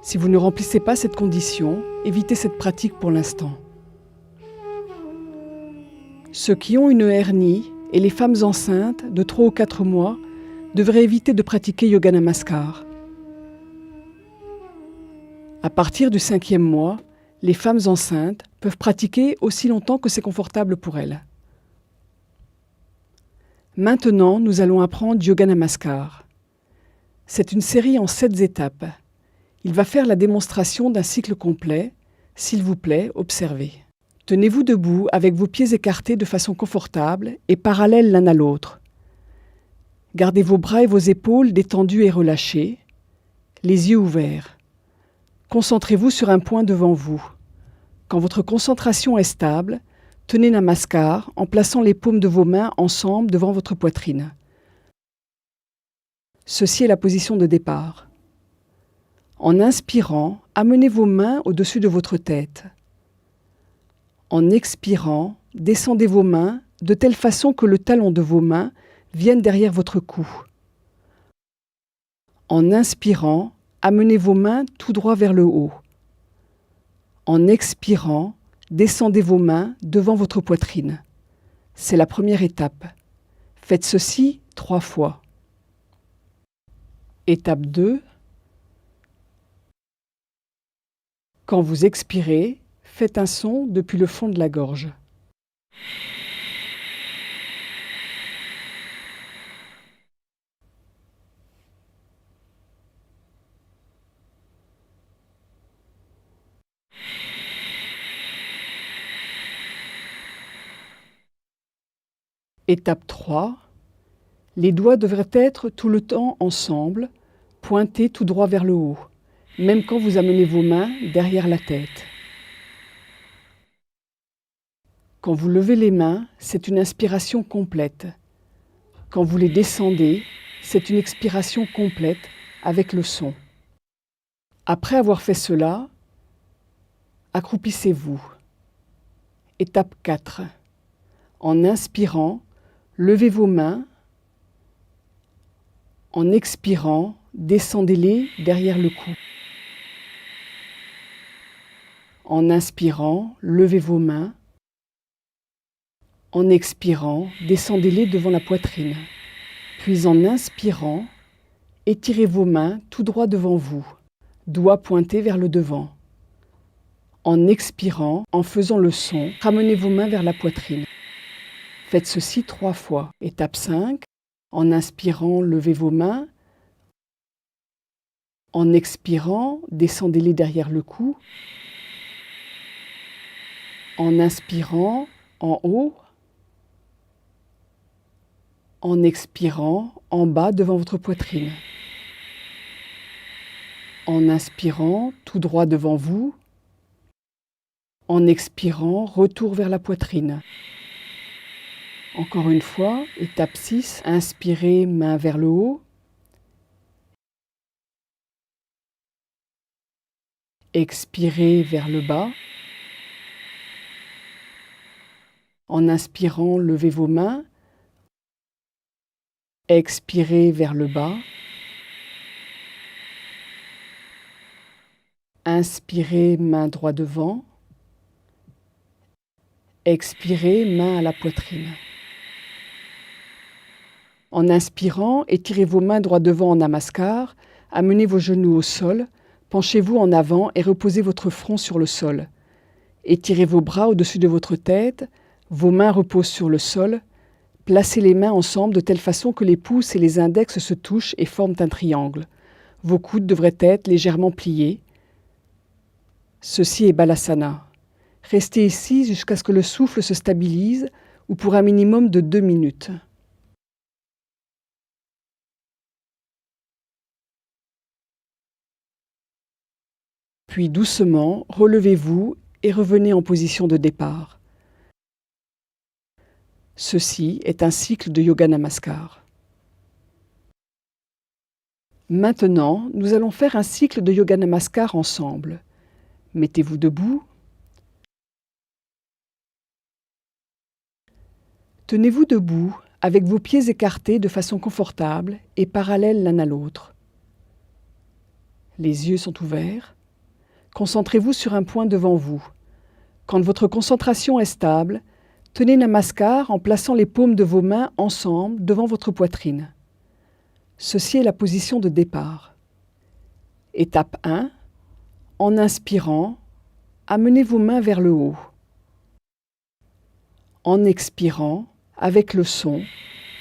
Si vous ne remplissez pas cette condition, évitez cette pratique pour l'instant. Ceux qui ont une hernie et les femmes enceintes de 3 ou 4 mois devraient éviter de pratiquer Yoga Namaskar. À partir du 5e mois, les femmes enceintes peuvent pratiquer aussi longtemps que c'est confortable pour elles. Maintenant, nous allons apprendre Yoga Namaskar. C'est une série en 7 étapes. Il va faire la démonstration d'un cycle complet. S'il vous plaît, observez. Tenez-vous debout avec vos pieds écartés de façon confortable et parallèles l'un à l'autre. Gardez vos bras et vos épaules détendus et relâchés, les yeux ouverts. Concentrez-vous sur un point devant vous. Quand votre concentration est stable, tenez Namaskar en plaçant les paumes de vos mains ensemble devant votre poitrine. Ceci est la position de départ. En inspirant, amenez vos mains au-dessus de votre tête. En expirant, descendez vos mains de telle façon que le talon de vos mains vienne derrière votre cou. En inspirant, amenez vos mains tout droit vers le haut. En expirant, descendez vos mains devant votre poitrine. C'est la première étape. Faites ceci 3 fois. Étape 2. Quand vous expirez, faites un son depuis le fond de la gorge. Étape 3. Les doigts devraient être tout le temps ensemble, pointés tout droit vers le haut, même quand vous amenez vos mains derrière la tête. Quand vous levez les mains, c'est une inspiration complète. Quand vous les descendez, c'est une expiration complète avec le son. Après avoir fait cela, accroupissez-vous. Étape 4. En inspirant, levez vos mains. En expirant, descendez-les derrière le cou. En inspirant, levez vos mains. En expirant, descendez-les devant la poitrine. Puis en inspirant, étirez vos mains tout droit devant vous, doigts pointés vers le devant. En expirant, en faisant le son, ramenez vos mains vers la poitrine. Faites ceci 3 fois. Étape 5. En inspirant, levez vos mains. En expirant, descendez-les derrière le cou. En inspirant, en haut. En expirant, en bas devant votre poitrine. En inspirant, tout droit devant vous. En expirant, retour vers la poitrine. Encore une fois, étape 6, inspirez, main vers le haut. Expirez vers le bas. En inspirant, levez vos mains. Expirez vers le bas. Inspirez, main droit devant. Expirez, main à la poitrine. En inspirant, étirez vos mains droit devant en namaskar, amenez vos genoux au sol, penchez-vous en avant et reposez votre front sur le sol. Étirez vos bras au-dessus de votre tête, vos mains reposent sur le sol. Placez les mains ensemble de telle façon que les pouces et les index se touchent et forment un triangle. Vos coudes devraient être légèrement pliés. Ceci est Balasana. Restez ici jusqu'à ce que le souffle se stabilise ou pour un minimum de 2 minutes. Puis doucement, relevez-vous et revenez en position de départ. Ceci est un cycle de Yoga Namaskar. Maintenant, nous allons faire un cycle de Yoga Namaskar ensemble. Mettez-vous debout. Tenez-vous debout avec vos pieds écartés de façon confortable et parallèles l'un à l'autre. Les yeux sont ouverts. Concentrez-vous sur un point devant vous. Quand votre concentration est stable, tenez Namaskar en plaçant les paumes de vos mains ensemble devant votre poitrine. Ceci est la position de départ. Étape 1. En inspirant, amenez vos mains vers le haut. En expirant, avec le son,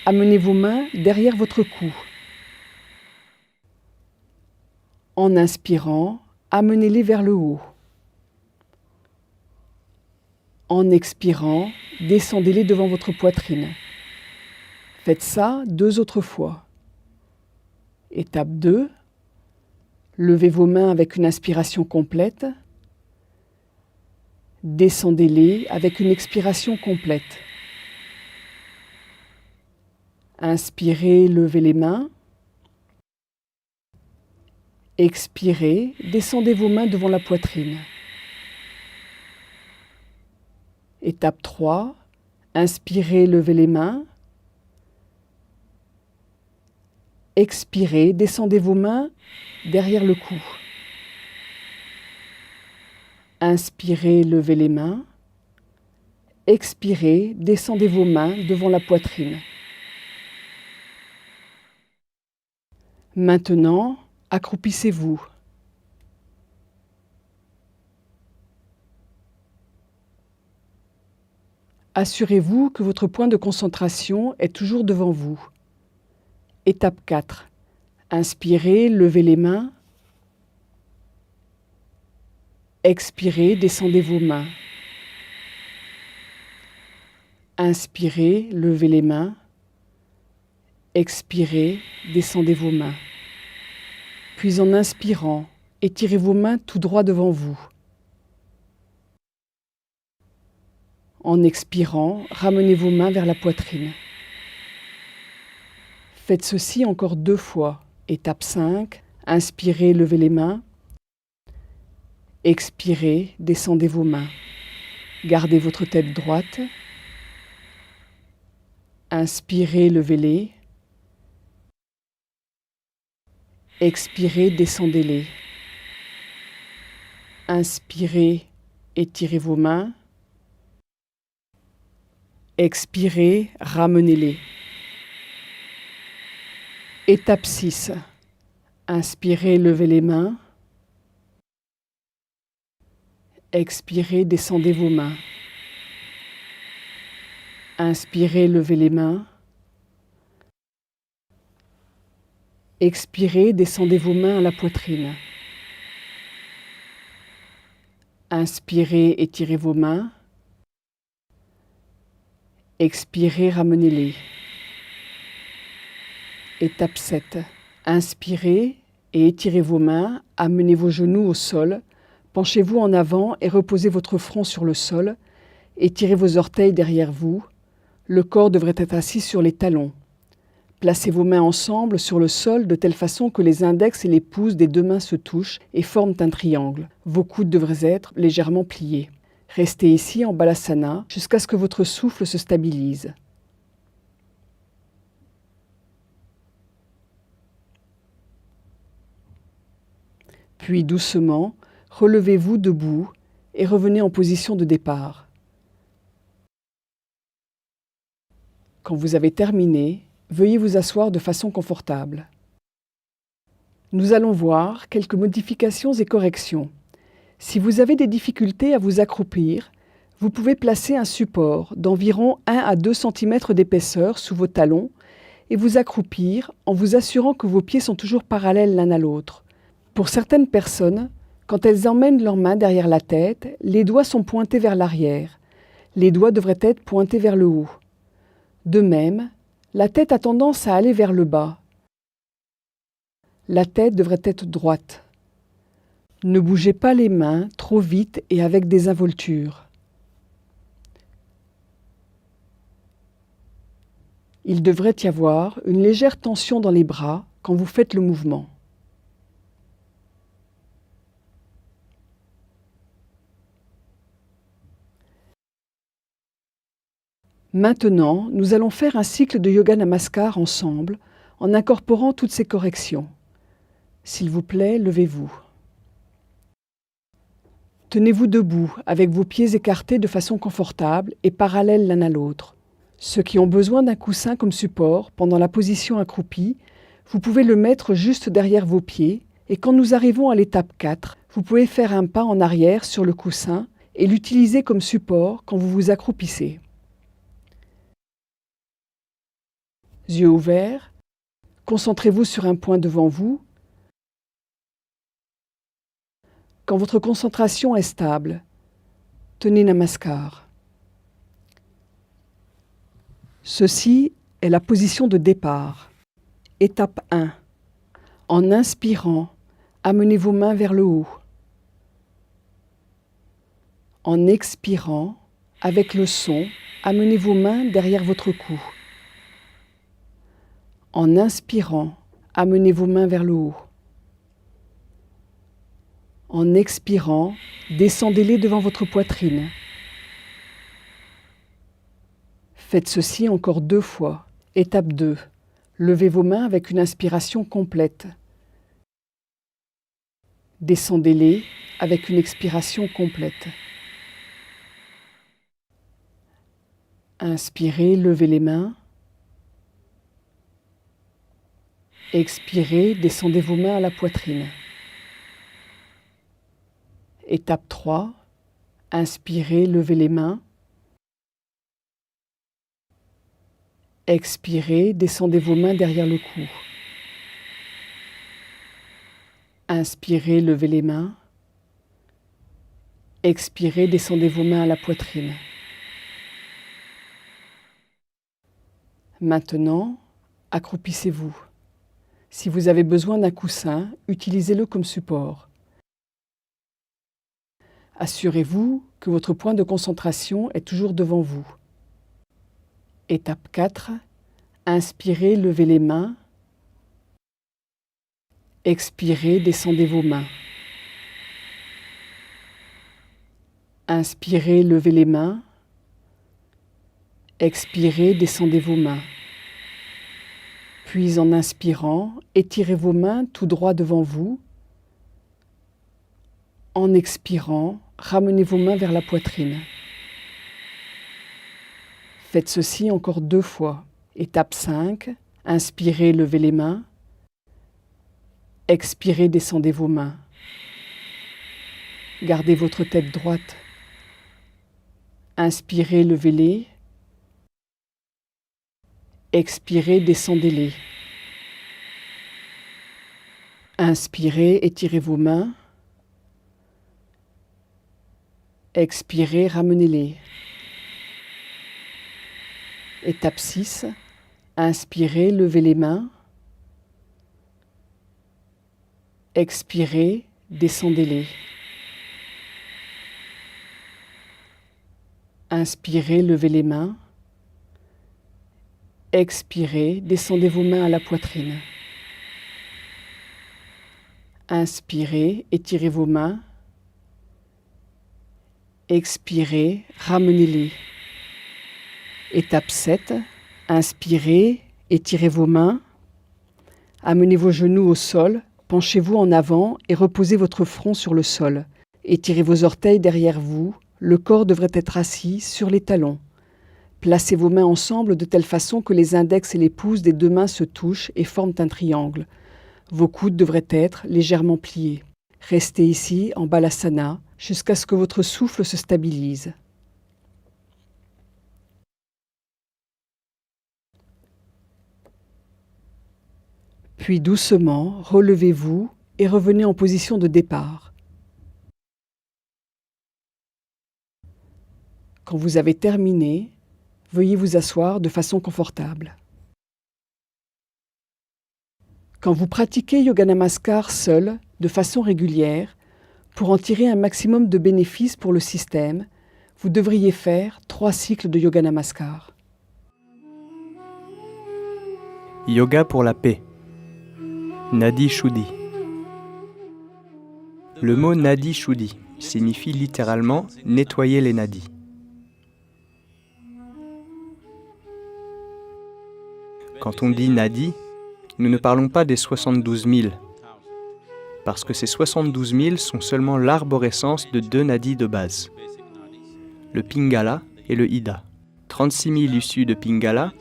amenez vos mains derrière votre cou. En inspirant, amenez-les vers le haut. En expirant, descendez-les devant votre poitrine. Faites ça 2 autres fois. Étape 2. Levez vos mains avec une inspiration complète. Descendez-les avec une expiration complète. Inspirez, levez les mains. Expirez, descendez vos mains devant la poitrine. Étape 3. Inspirez, levez les mains. Expirez, descendez vos mains derrière le cou. Inspirez, levez les mains. Expirez, descendez vos mains devant la poitrine. Maintenant, accroupissez-vous. Assurez-vous que votre point de concentration est toujours devant vous. Étape 4. Inspirez, levez les mains. Expirez, descendez vos mains. Inspirez, levez les mains. Expirez, descendez vos mains. Puis en inspirant, étirez vos mains tout droit devant vous. En expirant, ramenez vos mains vers la poitrine. Faites ceci encore 2 fois. Étape 5, inspirez, levez les mains. Expirez, descendez vos mains. Gardez votre tête droite. Inspirez, levez-les. Expirez, descendez-les. Inspirez, étirez vos mains. Expirez, ramenez-les. Étape 6. Inspirez, levez les mains. Expirez, descendez vos mains. Inspirez, levez les mains. Expirez, descendez vos mains à la poitrine. Inspirez, étirez vos mains. Expirez, ramenez-les. Étape 7. Inspirez et étirez vos mains, amenez vos genoux au sol, penchez-vous en avant et reposez votre front sur le sol, étirez vos orteils derrière vous, le corps devrait être assis sur les talons. Placez vos mains ensemble sur le sol de telle façon que les index et les pouces des 2 mains se touchent et forment un triangle. Vos coudes devraient être légèrement pliés. Restez ici en balasana jusqu'à ce que votre souffle se stabilise. Puis doucement, relevez-vous debout et revenez en position de départ. Quand vous avez terminé, veuillez vous asseoir de façon confortable. Nous allons voir quelques modifications et corrections. Si vous avez des difficultés à vous accroupir, vous pouvez placer un support d'environ 1 à 2 cm d'épaisseur sous vos talons et vous accroupir en vous assurant que vos pieds sont toujours parallèles l'un à l'autre. Pour certaines personnes, quand elles emmènent leurs mains derrière la tête, les doigts sont pointés vers l'arrière. Les doigts devraient être pointés vers le haut. De même, la tête a tendance à aller vers le bas. La tête devrait être droite. Ne bougez pas les mains trop vite et avec désinvolture. Il devrait y avoir une légère tension dans les bras quand vous faites le mouvement. Maintenant, nous allons faire un cycle de Yoga Namaskar ensemble en incorporant toutes ces corrections. S'il vous plaît, levez-vous. Tenez-vous debout avec vos pieds écartés de façon confortable et parallèles l'un à l'autre. Ceux qui ont besoin d'un coussin comme support pendant la position accroupie, vous pouvez le mettre juste derrière vos pieds et quand nous arrivons à l'étape 4, vous pouvez faire un pas en arrière sur le coussin et l'utiliser comme support quand vous vous accroupissez. Yeux ouverts, concentrez-vous sur un point devant vous. Quand votre concentration est stable, tenez Namaskar. Ceci est la position de départ. Étape 1. En inspirant, amenez vos mains vers le haut. En expirant, avec le son, amenez vos mains derrière votre cou. En inspirant, amenez vos mains vers le haut. En expirant, descendez-les devant votre poitrine. Faites ceci encore 2 fois. Étape 2. Levez vos mains avec une inspiration complète. Descendez-les avec une expiration complète. Inspirez, levez les mains. Expirez, descendez vos mains à la poitrine. Étape 3. Inspirez, levez les mains. Expirez, descendez vos mains derrière le cou. Inspirez, levez les mains. Expirez, descendez vos mains à la poitrine. Maintenant, accroupissez-vous. Si vous avez besoin d'un coussin, utilisez-le comme support. Assurez-vous que votre point de concentration est toujours devant vous. Étape 4. Inspirez, levez les mains. Expirez, descendez vos mains. Inspirez, levez les mains. Expirez, descendez vos mains. Puis en inspirant, étirez vos mains tout droit devant vous. En expirant, ramenez vos mains vers la poitrine. Faites ceci encore 2 fois. Étape 5. Inspirez, levez les mains. Expirez, descendez vos mains. Gardez votre tête droite. Inspirez, levez-les. Expirez, descendez-les. Inspirez, étirez vos mains. Expirez, ramenez-les. Étape 6. Inspirez, levez les mains. Expirez, descendez-les. Inspirez, levez les mains. Expirez, descendez vos mains à la poitrine. Inspirez, étirez vos mains. Expirez, ramenez-les. Étape 7. Inspirez, étirez vos mains. Amenez vos genoux au sol, penchez-vous en avant et reposez votre front sur le sol. Étirez vos orteils derrière vous, le corps devrait être assis sur les talons. Placez vos mains ensemble de telle façon que les index et les pouces des 2 mains se touchent et forment un triangle. Vos coudes devraient être légèrement pliés. Restez ici en balasana jusqu'à ce que votre souffle se stabilise. Puis doucement, relevez-vous et revenez en position de départ. Quand vous avez terminé, veuillez vous asseoir de façon confortable. Quand vous pratiquez Yoga Namaskar seul, de façon régulière, pour en tirer un maximum de bénéfices pour le système, vous devriez faire 3 cycles de Yoga Namaskar. Yoga pour la paix. Nadi Shuddhi. Le mot Nadi Shuddhi signifie littéralement nettoyer les nadis. Quand on dit nadi, nous ne parlons pas des 72 000, parce que ces 72 000 sont seulement l'arborescence de 2 nadis de base, le Pingala et le Ida. 36 000 issus de Pingala,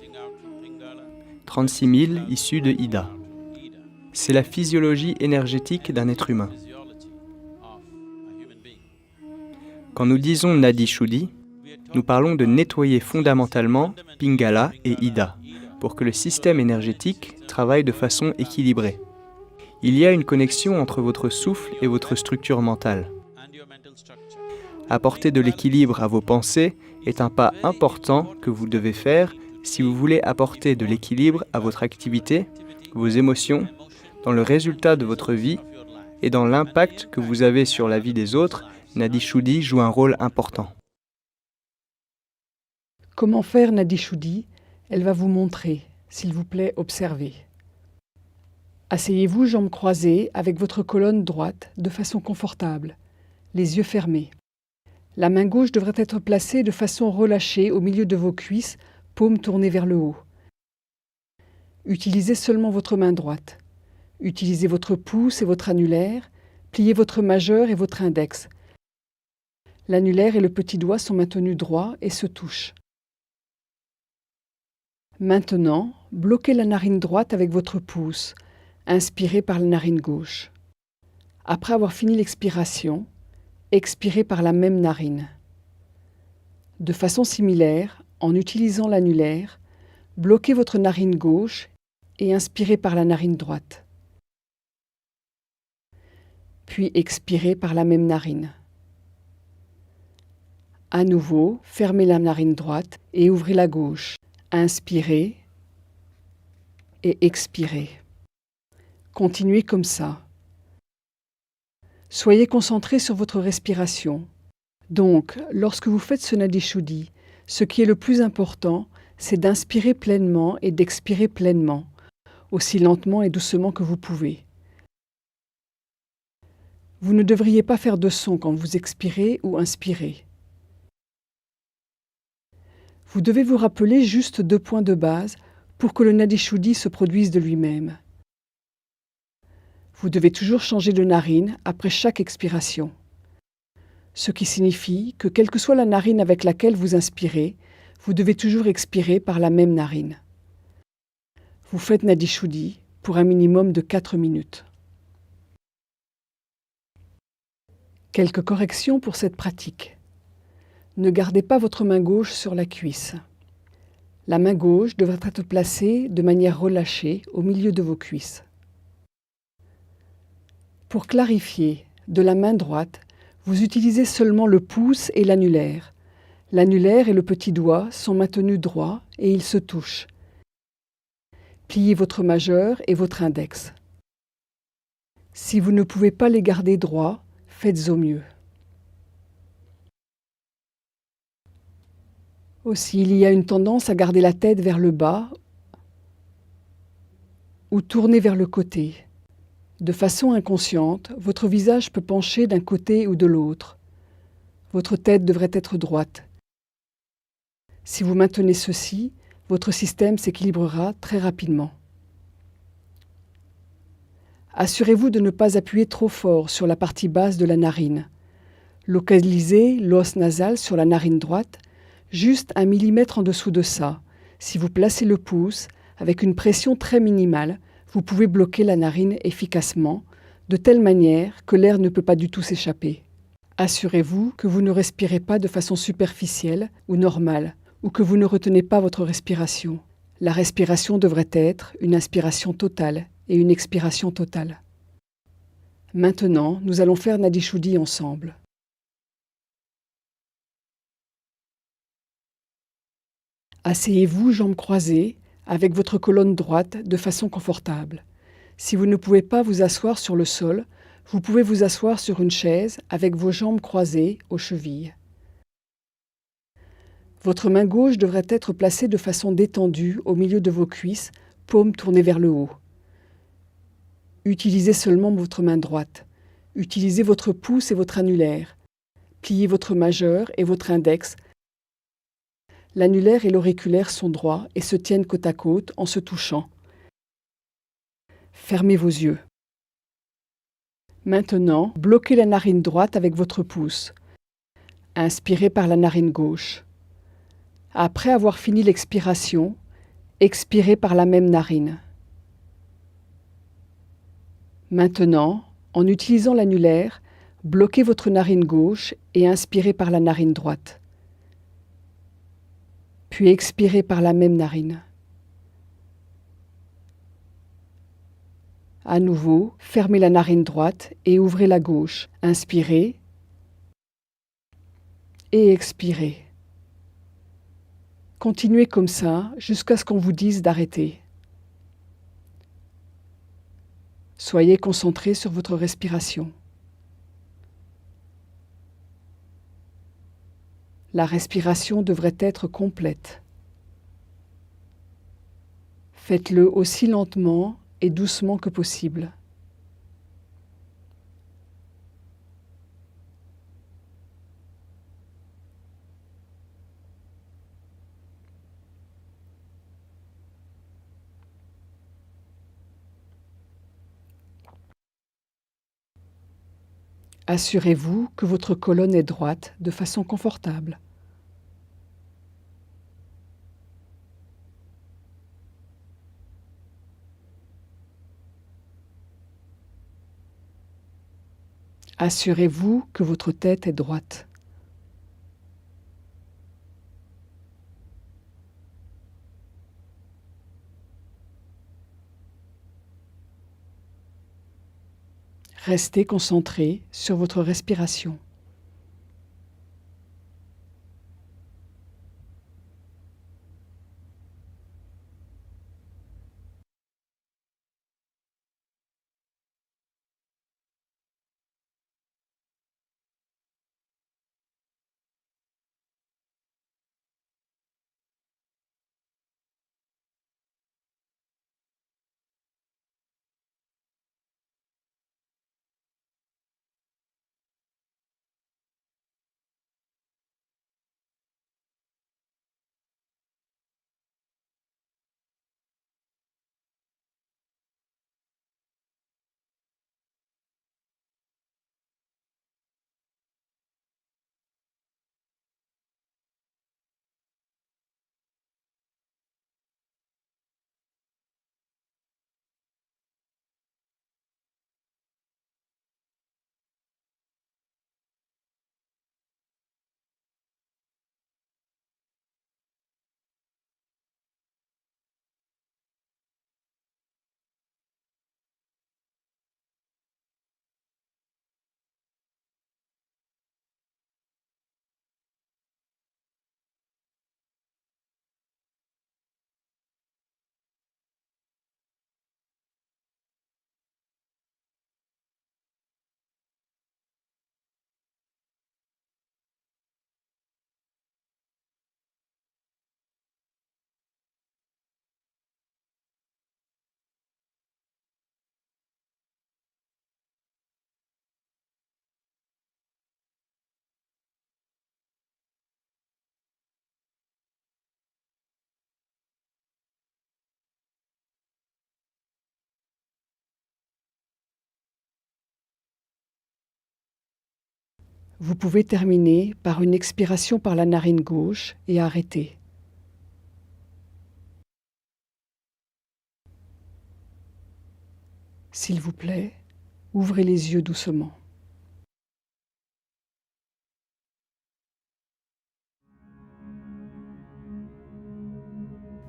36 000 issus de Ida. C'est la physiologie énergétique d'un être humain. Quand nous disons Nadi Shuddhi, nous parlons de nettoyer fondamentalement Pingala et Ida, pour que le système énergétique travaille de façon équilibrée. Il y a une connexion entre votre souffle et votre structure mentale. Apporter de l'équilibre à vos pensées est un pas important que vous devez faire si vous voulez apporter de l'équilibre à votre activité, vos émotions, dans le résultat de votre vie et dans l'impact que vous avez sur la vie des autres. Nadi Shuddhi joue un rôle important. Comment faire Nadi Shuddhi ? Elle va vous montrer. S'il vous plaît, observez. Asseyez-vous jambes croisées avec votre colonne droite de façon confortable, les yeux fermés. La main gauche devrait être placée de façon relâchée au milieu de vos cuisses, paumes tournées vers le haut. Utilisez seulement votre main droite. Utilisez votre pouce et votre annulaire. Pliez votre majeur et votre index. L'annulaire et le petit doigt sont maintenus droits et se touchent. Maintenant, bloquez la narine droite avec votre pouce. Inspirez par la narine gauche. Après avoir fini l'expiration, expirez par la même narine. De façon similaire, en utilisant l'annulaire, bloquez votre narine gauche et inspirez par la narine droite. Puis expirez par la même narine. À nouveau, fermez la narine droite et ouvrez la gauche. Inspirez et expirez. Continuez comme ça. Soyez concentré sur votre respiration. Donc, lorsque vous faites ce Nadi Shuddhi, ce qui est le plus important, c'est d'inspirer pleinement et d'expirer pleinement, aussi lentement et doucement que vous pouvez. Vous ne devriez pas faire de son quand vous expirez ou inspirez. Vous devez vous rappeler juste 2 points de base pour que le Nadi Shuddhi se produise de lui-même. Vous devez toujours changer de narine après chaque expiration. Ce qui signifie que quelle que soit la narine avec laquelle vous inspirez, vous devez toujours expirer par la même narine. Vous faites Nadi Shuddhi pour un minimum de 4 minutes. Quelques corrections pour cette pratique. Ne gardez pas votre main gauche sur la cuisse. La main gauche devrait être placée de manière relâchée au milieu de vos cuisses. Pour clarifier, de la main droite, vous utilisez seulement le pouce et l'annulaire. L'annulaire et le petit doigt sont maintenus droits et ils se touchent. Pliez votre majeur et votre index. Si vous ne pouvez pas les garder droits, faites au mieux. Aussi, il y a une tendance à garder la tête vers le bas ou tourner vers le côté. De façon inconsciente, votre visage peut pencher d'un côté ou de l'autre. Votre tête devrait être droite. Si vous maintenez ceci, votre système s'équilibrera très rapidement. Assurez-vous de ne pas appuyer trop fort sur la partie basse de la narine. Localisez l'os nasal sur la narine droite, juste 1 millimètre en dessous de ça. Si vous placez le pouce, avec une pression très minimale, vous pouvez bloquer la narine efficacement, de telle manière que l'air ne peut pas du tout s'échapper. Assurez-vous que vous ne respirez pas de façon superficielle ou normale, ou que vous ne retenez pas votre respiration. La respiration devrait être une inspiration totale et une expiration totale. Maintenant, nous allons faire Nadi Shuddhi ensemble. Asseyez-vous jambes croisées, avec votre colonne droite de façon confortable. Si vous ne pouvez pas vous asseoir sur le sol, vous pouvez vous asseoir sur une chaise avec vos jambes croisées aux chevilles. Votre main gauche devrait être placée de façon détendue au milieu de vos cuisses, paume tournée vers le haut. Utilisez seulement votre main droite. Utilisez votre pouce et votre annulaire. Pliez votre majeur et votre index. L'annulaire et l'auriculaire sont droits et se tiennent côte à côte en se touchant. Fermez vos yeux. Maintenant, bloquez la narine droite avec votre pouce. Inspirez par la narine gauche. Après avoir fini l'expiration, expirez par la même narine. Maintenant, en utilisant l'annulaire, bloquez votre narine gauche et inspirez par la narine droite. Puis expirez par la même narine. À nouveau, fermez la narine droite et ouvrez la gauche. Inspirez et expirez. Continuez comme ça jusqu'à ce qu'on vous dise d'arrêter. Soyez concentré sur votre respiration. La respiration devrait être complète. Faites-le aussi lentement et doucement que possible. Assurez-vous que votre colonne est droite de façon confortable. Assurez-vous que votre tête est droite. Restez concentré sur votre respiration. Vous pouvez terminer par une expiration par la narine gauche et arrêter. S'il vous plaît, ouvrez les yeux doucement.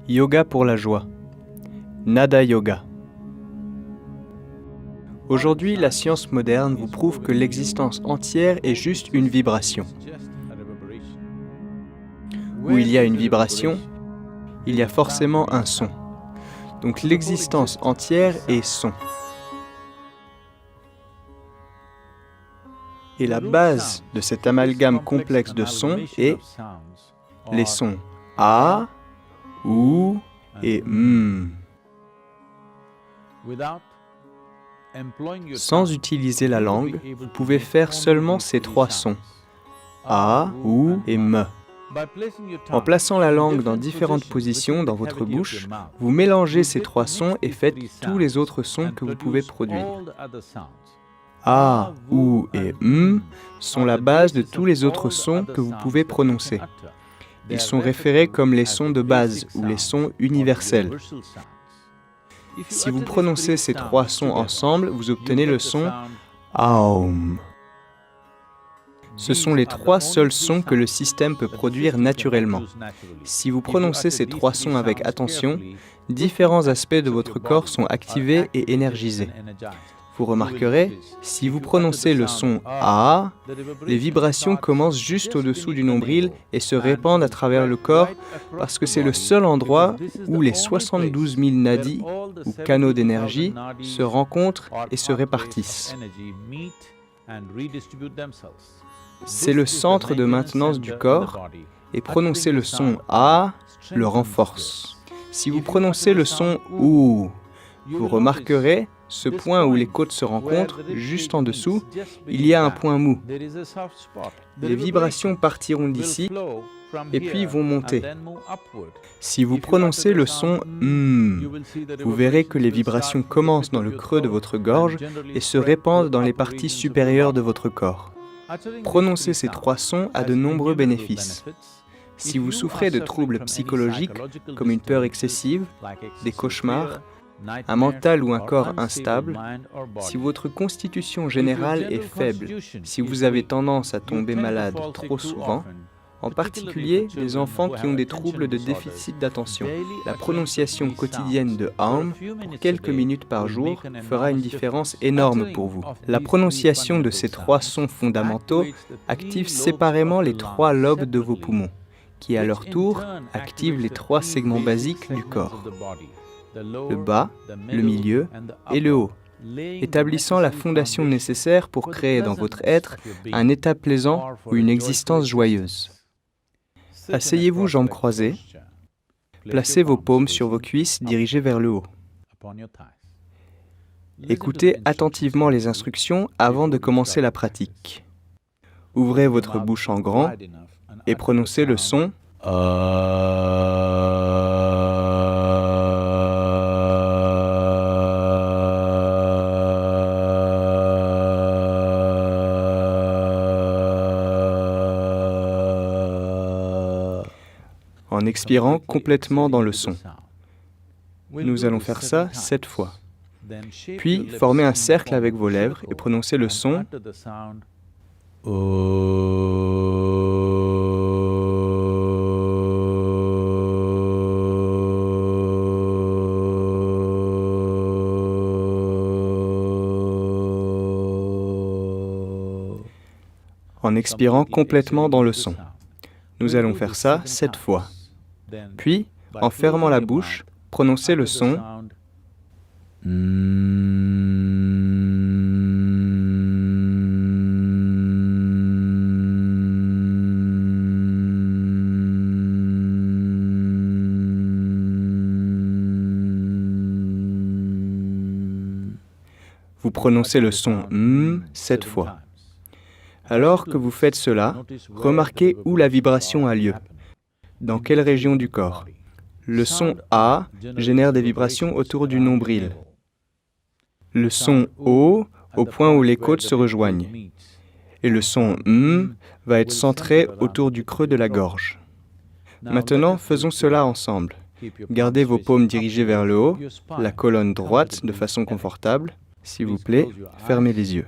Yoga pour la joie. Nada Yoga. Aujourd'hui, la science moderne vous prouve que l'existence entière est juste une vibration. Où il y a une vibration, il y a forcément un son. Donc l'existence entière est son. Et la base de cet amalgame complexe de sons est les sons A, OU et M. Sans utiliser la langue, vous pouvez faire seulement ces trois sons, A, OU et M. En plaçant la langue dans différentes positions dans votre bouche, vous mélangez ces trois sons et faites tous les autres sons que vous pouvez produire. A, OU et M sont la base de tous les autres sons que vous pouvez prononcer. Ils sont référés comme les sons de base ou les sons universels. Si vous prononcez ces trois sons ensemble, vous obtenez le son Aum. Ce sont les trois seuls sons que le système peut produire naturellement. Si vous prononcez ces trois sons avec attention, différents aspects de votre corps sont activés et énergisés. Vous remarquerez, si vous prononcez le son A, les vibrations commencent juste au-dessous du nombril et se répandent à travers le corps parce que c'est le seul endroit où les 72 000 nadis, ou canaux d'énergie, se rencontrent et se répartissent. C'est le centre de maintenance du corps et prononcer le son A le renforce. Si vous prononcez le son OU, vous remarquerez ce point où les côtes se rencontrent, juste en dessous, il y a un point mou. Les vibrations partiront d'ici et puis vont monter. Si vous prononcez le son vous verrez que les vibrations commencent dans le creux de votre gorge et se répandent dans les parties supérieures de votre corps. Prononcer ces trois sons a de nombreux bénéfices. Si vous souffrez de troubles psychologiques comme une peur excessive, des cauchemars, un mental ou un corps instable, si votre constitution générale est faible, si vous avez tendance à tomber malade trop souvent, en particulier les enfants qui ont des troubles de déficit d'attention, la prononciation quotidienne de Aum pour quelques minutes par jour fera une différence énorme pour vous. La prononciation de ces trois sons fondamentaux active séparément les trois lobes de vos poumons, qui à leur tour activent les trois segments basiques du corps. Le bas, le milieu et le haut, établissant la fondation nécessaire pour créer dans votre être un état plaisant ou une existence joyeuse. Asseyez-vous jambes croisées, placez vos paumes sur vos cuisses dirigées vers le haut. Écoutez attentivement les instructions avant de commencer la pratique. Ouvrez votre bouche en grand et prononcez le son en expirant complètement dans le son. Nous allons faire ça 7 fois. Puis, formez un cercle avec vos lèvres et prononcez le son en expirant complètement dans le son. Nous allons faire ça 7 fois. Puis, en fermant la bouche, prononcez le son Vous prononcez le son M 7 fois. Alors que vous faites cela, remarquez où la vibration a lieu. Dans quelle région du corps? Le son A génère des vibrations autour du nombril. Le son O au point où les côtes se rejoignent. et le son va être centré autour du creux de la gorge. Maintenant, faisons cela ensemble. Gardez vos paumes dirigées vers le haut, la colonne droite de façon confortable. S'il vous plaît, fermez les yeux.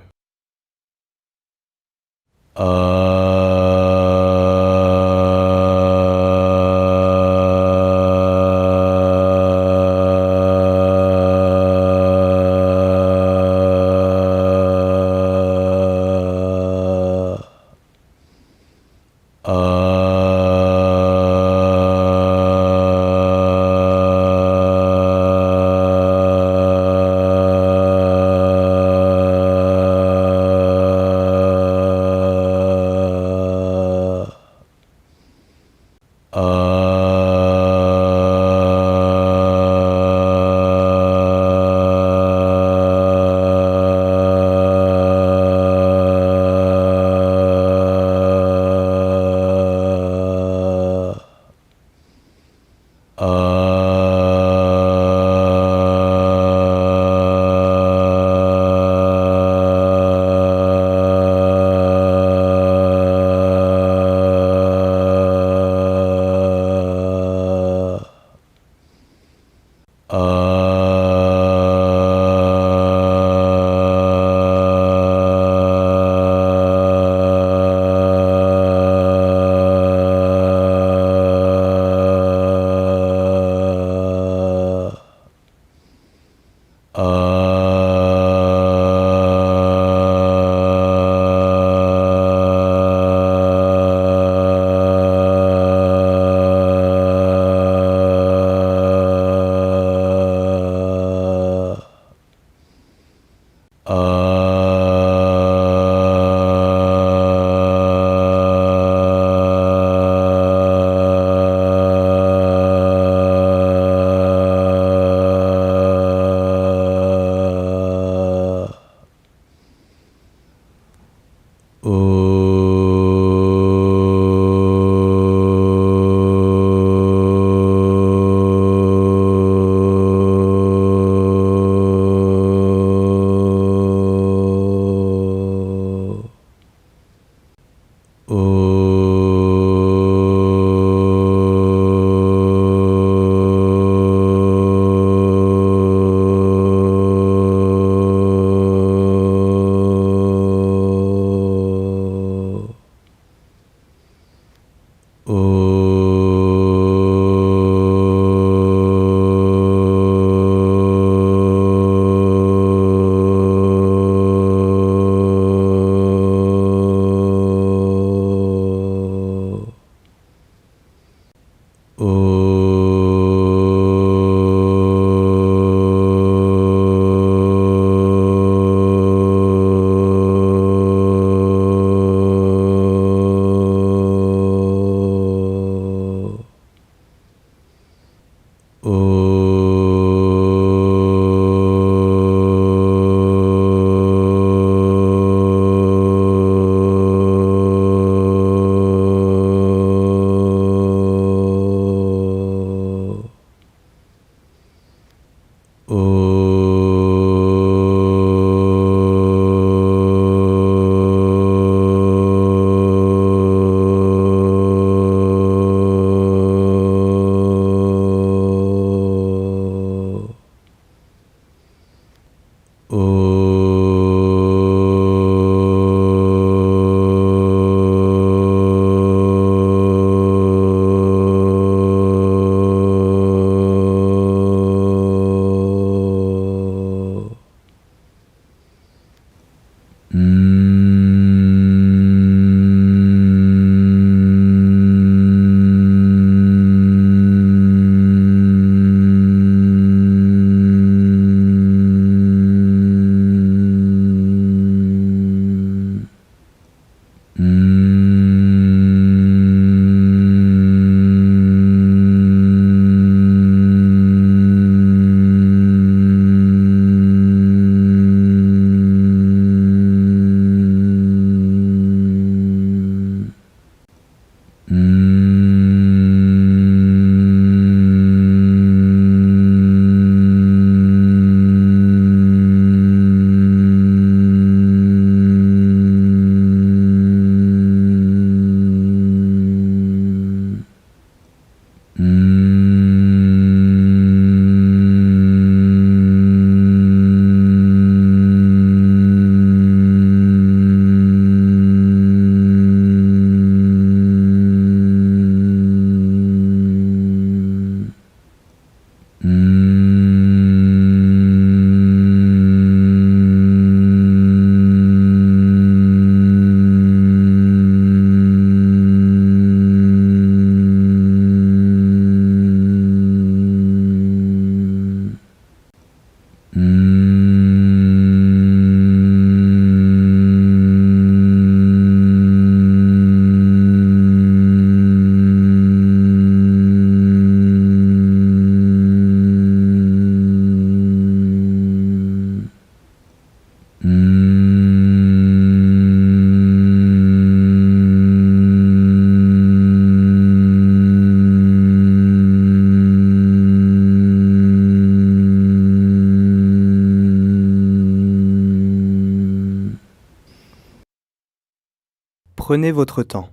Prenez votre temps.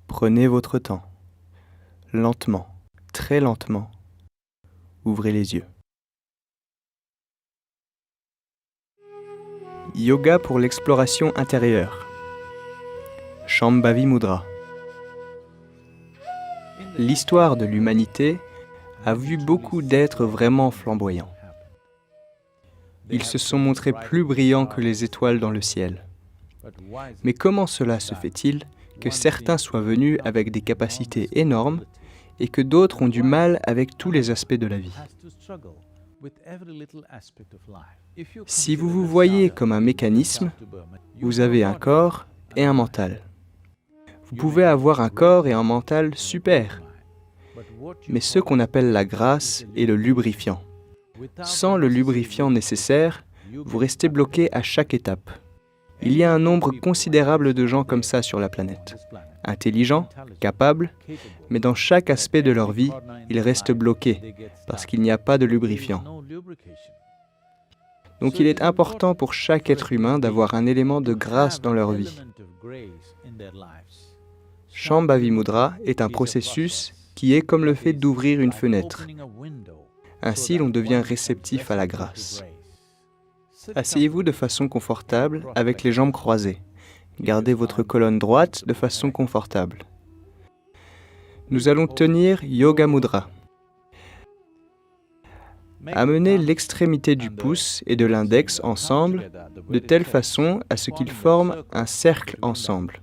Prenez votre temps. Lentement, très lentement, ouvrez les yeux. Yoga pour l'exploration intérieure. Shambhavi Mudra. L'histoire de l'humanité a vu beaucoup d'êtres vraiment flamboyants. Ils se sont montrés plus brillants que les étoiles dans le ciel. Mais comment cela se fait-il que certains soient venus avec des capacités énormes et que d'autres ont du mal avec tous les aspects de la vie? Si vous vous voyez comme un mécanisme, vous avez un corps et un mental. Vous pouvez avoir un corps et un mental super, mais ce qu'on appelle la grâce est le lubrifiant. Sans le lubrifiant nécessaire, vous restez bloqué à chaque étape. Il y a un nombre considérable de gens comme ça sur la planète. Intelligents, capables, mais dans chaque aspect de leur vie, ils restent bloqués parce qu'il n'y a pas de lubrifiant. Donc il est important pour chaque être humain d'avoir un élément de grâce dans leur vie. Shambhavi Mudra est un processus qui est comme le fait d'ouvrir une fenêtre. Ainsi, l'on devient réceptif à la grâce. Asseyez-vous de façon confortable avec les jambes croisées. Gardez votre colonne droite de façon confortable. Nous allons tenir Yoga Mudra. Amenez l'extrémité du pouce et de l'index ensemble de telle façon à ce qu'ils forment un cercle ensemble.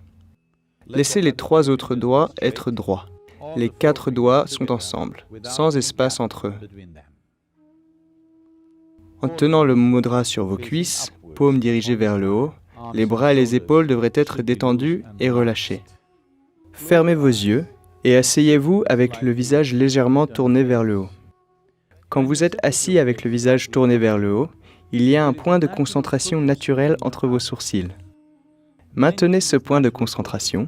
Laissez les 3 autres doigts être droits. Les 4 doigts sont ensemble, sans espace entre eux. En tenant le mudra sur vos cuisses, paumes dirigées vers le haut, les bras et les épaules devraient être détendus et relâchés. Fermez vos yeux et asseyez-vous avec le visage légèrement tourné vers le haut. Quand vous êtes assis avec le visage tourné vers le haut, il y a un point de concentration naturel entre vos sourcils. Maintenez ce point de concentration.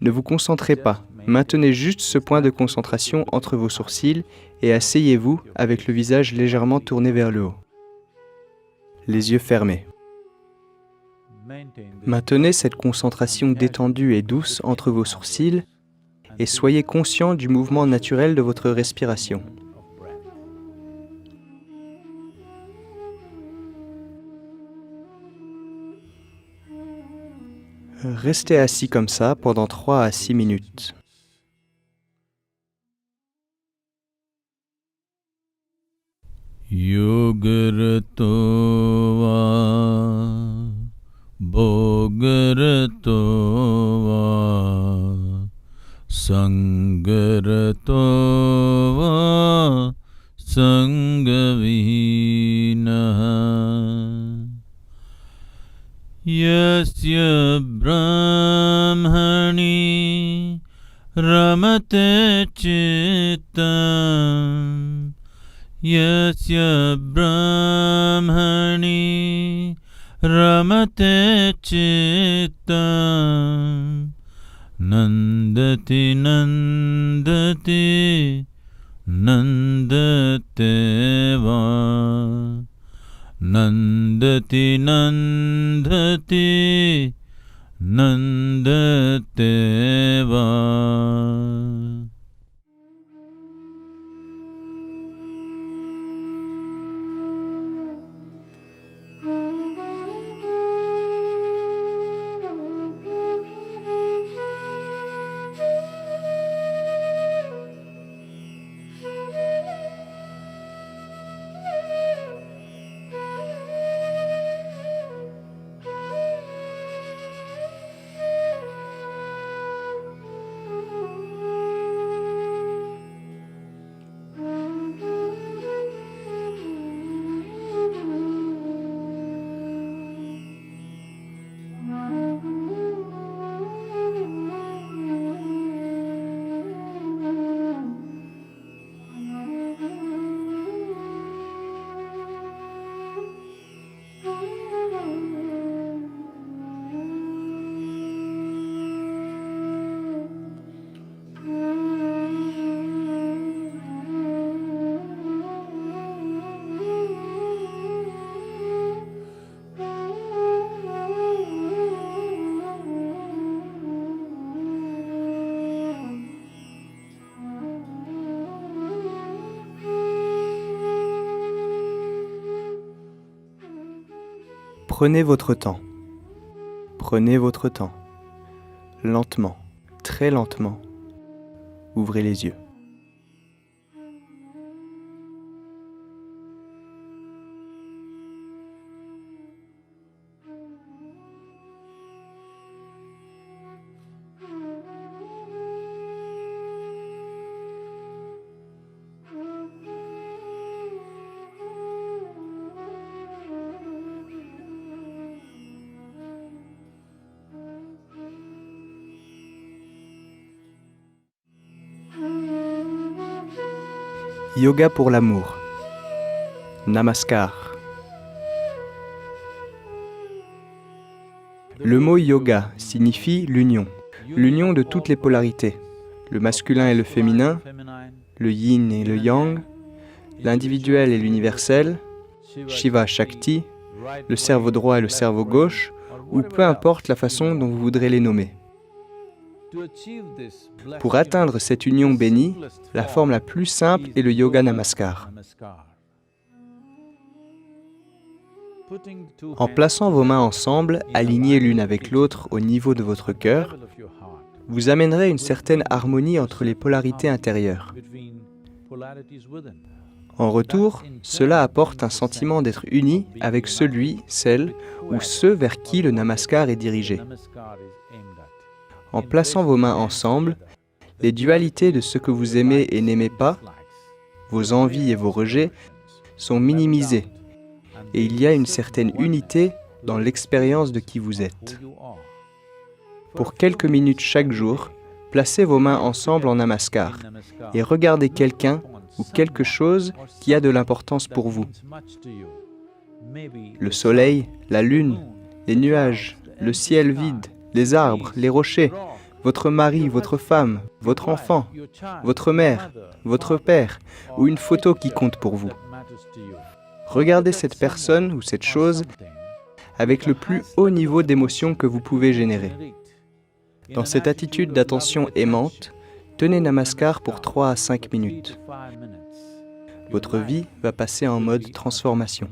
Ne vous concentrez pas, maintenez juste ce point de concentration entre vos sourcils et asseyez-vous avec le visage légèrement tourné vers le haut. Les yeux fermés. Maintenez cette concentration détendue et douce entre vos sourcils et soyez conscient du mouvement naturel de votre respiration. Restez assis comme ça pendant 3 à 6 minutes. Yogarto va, bhogarto va, sangarto va, sangavinaha. Yasya brahmani ramate chittam, yasya brahmani ramate chittam, nandati nandati nandate va, nandati nandati nandate va. Prenez votre temps. Prenez votre temps. Lentement, très lentement, ouvrez les yeux. Yoga pour l'amour. Namaskar. Le mot yoga signifie l'union. L'union de toutes les polarités. Le masculin et le féminin, le yin et le yang, l'individuel et l'universel, Shiva Shakti, le cerveau droit et le cerveau gauche, ou peu importe la façon dont vous voudrez les nommer. Pour atteindre cette union bénie, la forme la plus simple est le Yoga Namaskar. En plaçant vos mains ensemble, alignées l'une avec l'autre au niveau de votre cœur, vous amènerez une certaine harmonie entre les polarités intérieures. En retour, cela apporte un sentiment d'être uni avec celui, celle ou ceux vers qui le Namaskar est dirigé. En plaçant vos mains ensemble, les dualités de ce que vous aimez et n'aimez pas, vos envies et vos rejets, sont minimisées et il y a une certaine unité dans l'expérience de qui vous êtes. Pour quelques minutes chaque jour, placez vos mains ensemble en Namaskar et regardez quelqu'un ou quelque chose qui a de l'importance pour vous. Le soleil, la lune, les nuages, le ciel vide, les arbres, les rochers, votre mari, votre femme, votre enfant, votre mère, votre père, ou une photo qui compte pour vous. Regardez cette personne ou cette chose avec le plus haut niveau d'émotion que vous pouvez générer. Dans cette attitude d'attention aimante, tenez Namaskar pour 3 à 5 minutes. Votre vie va passer en mode transformation.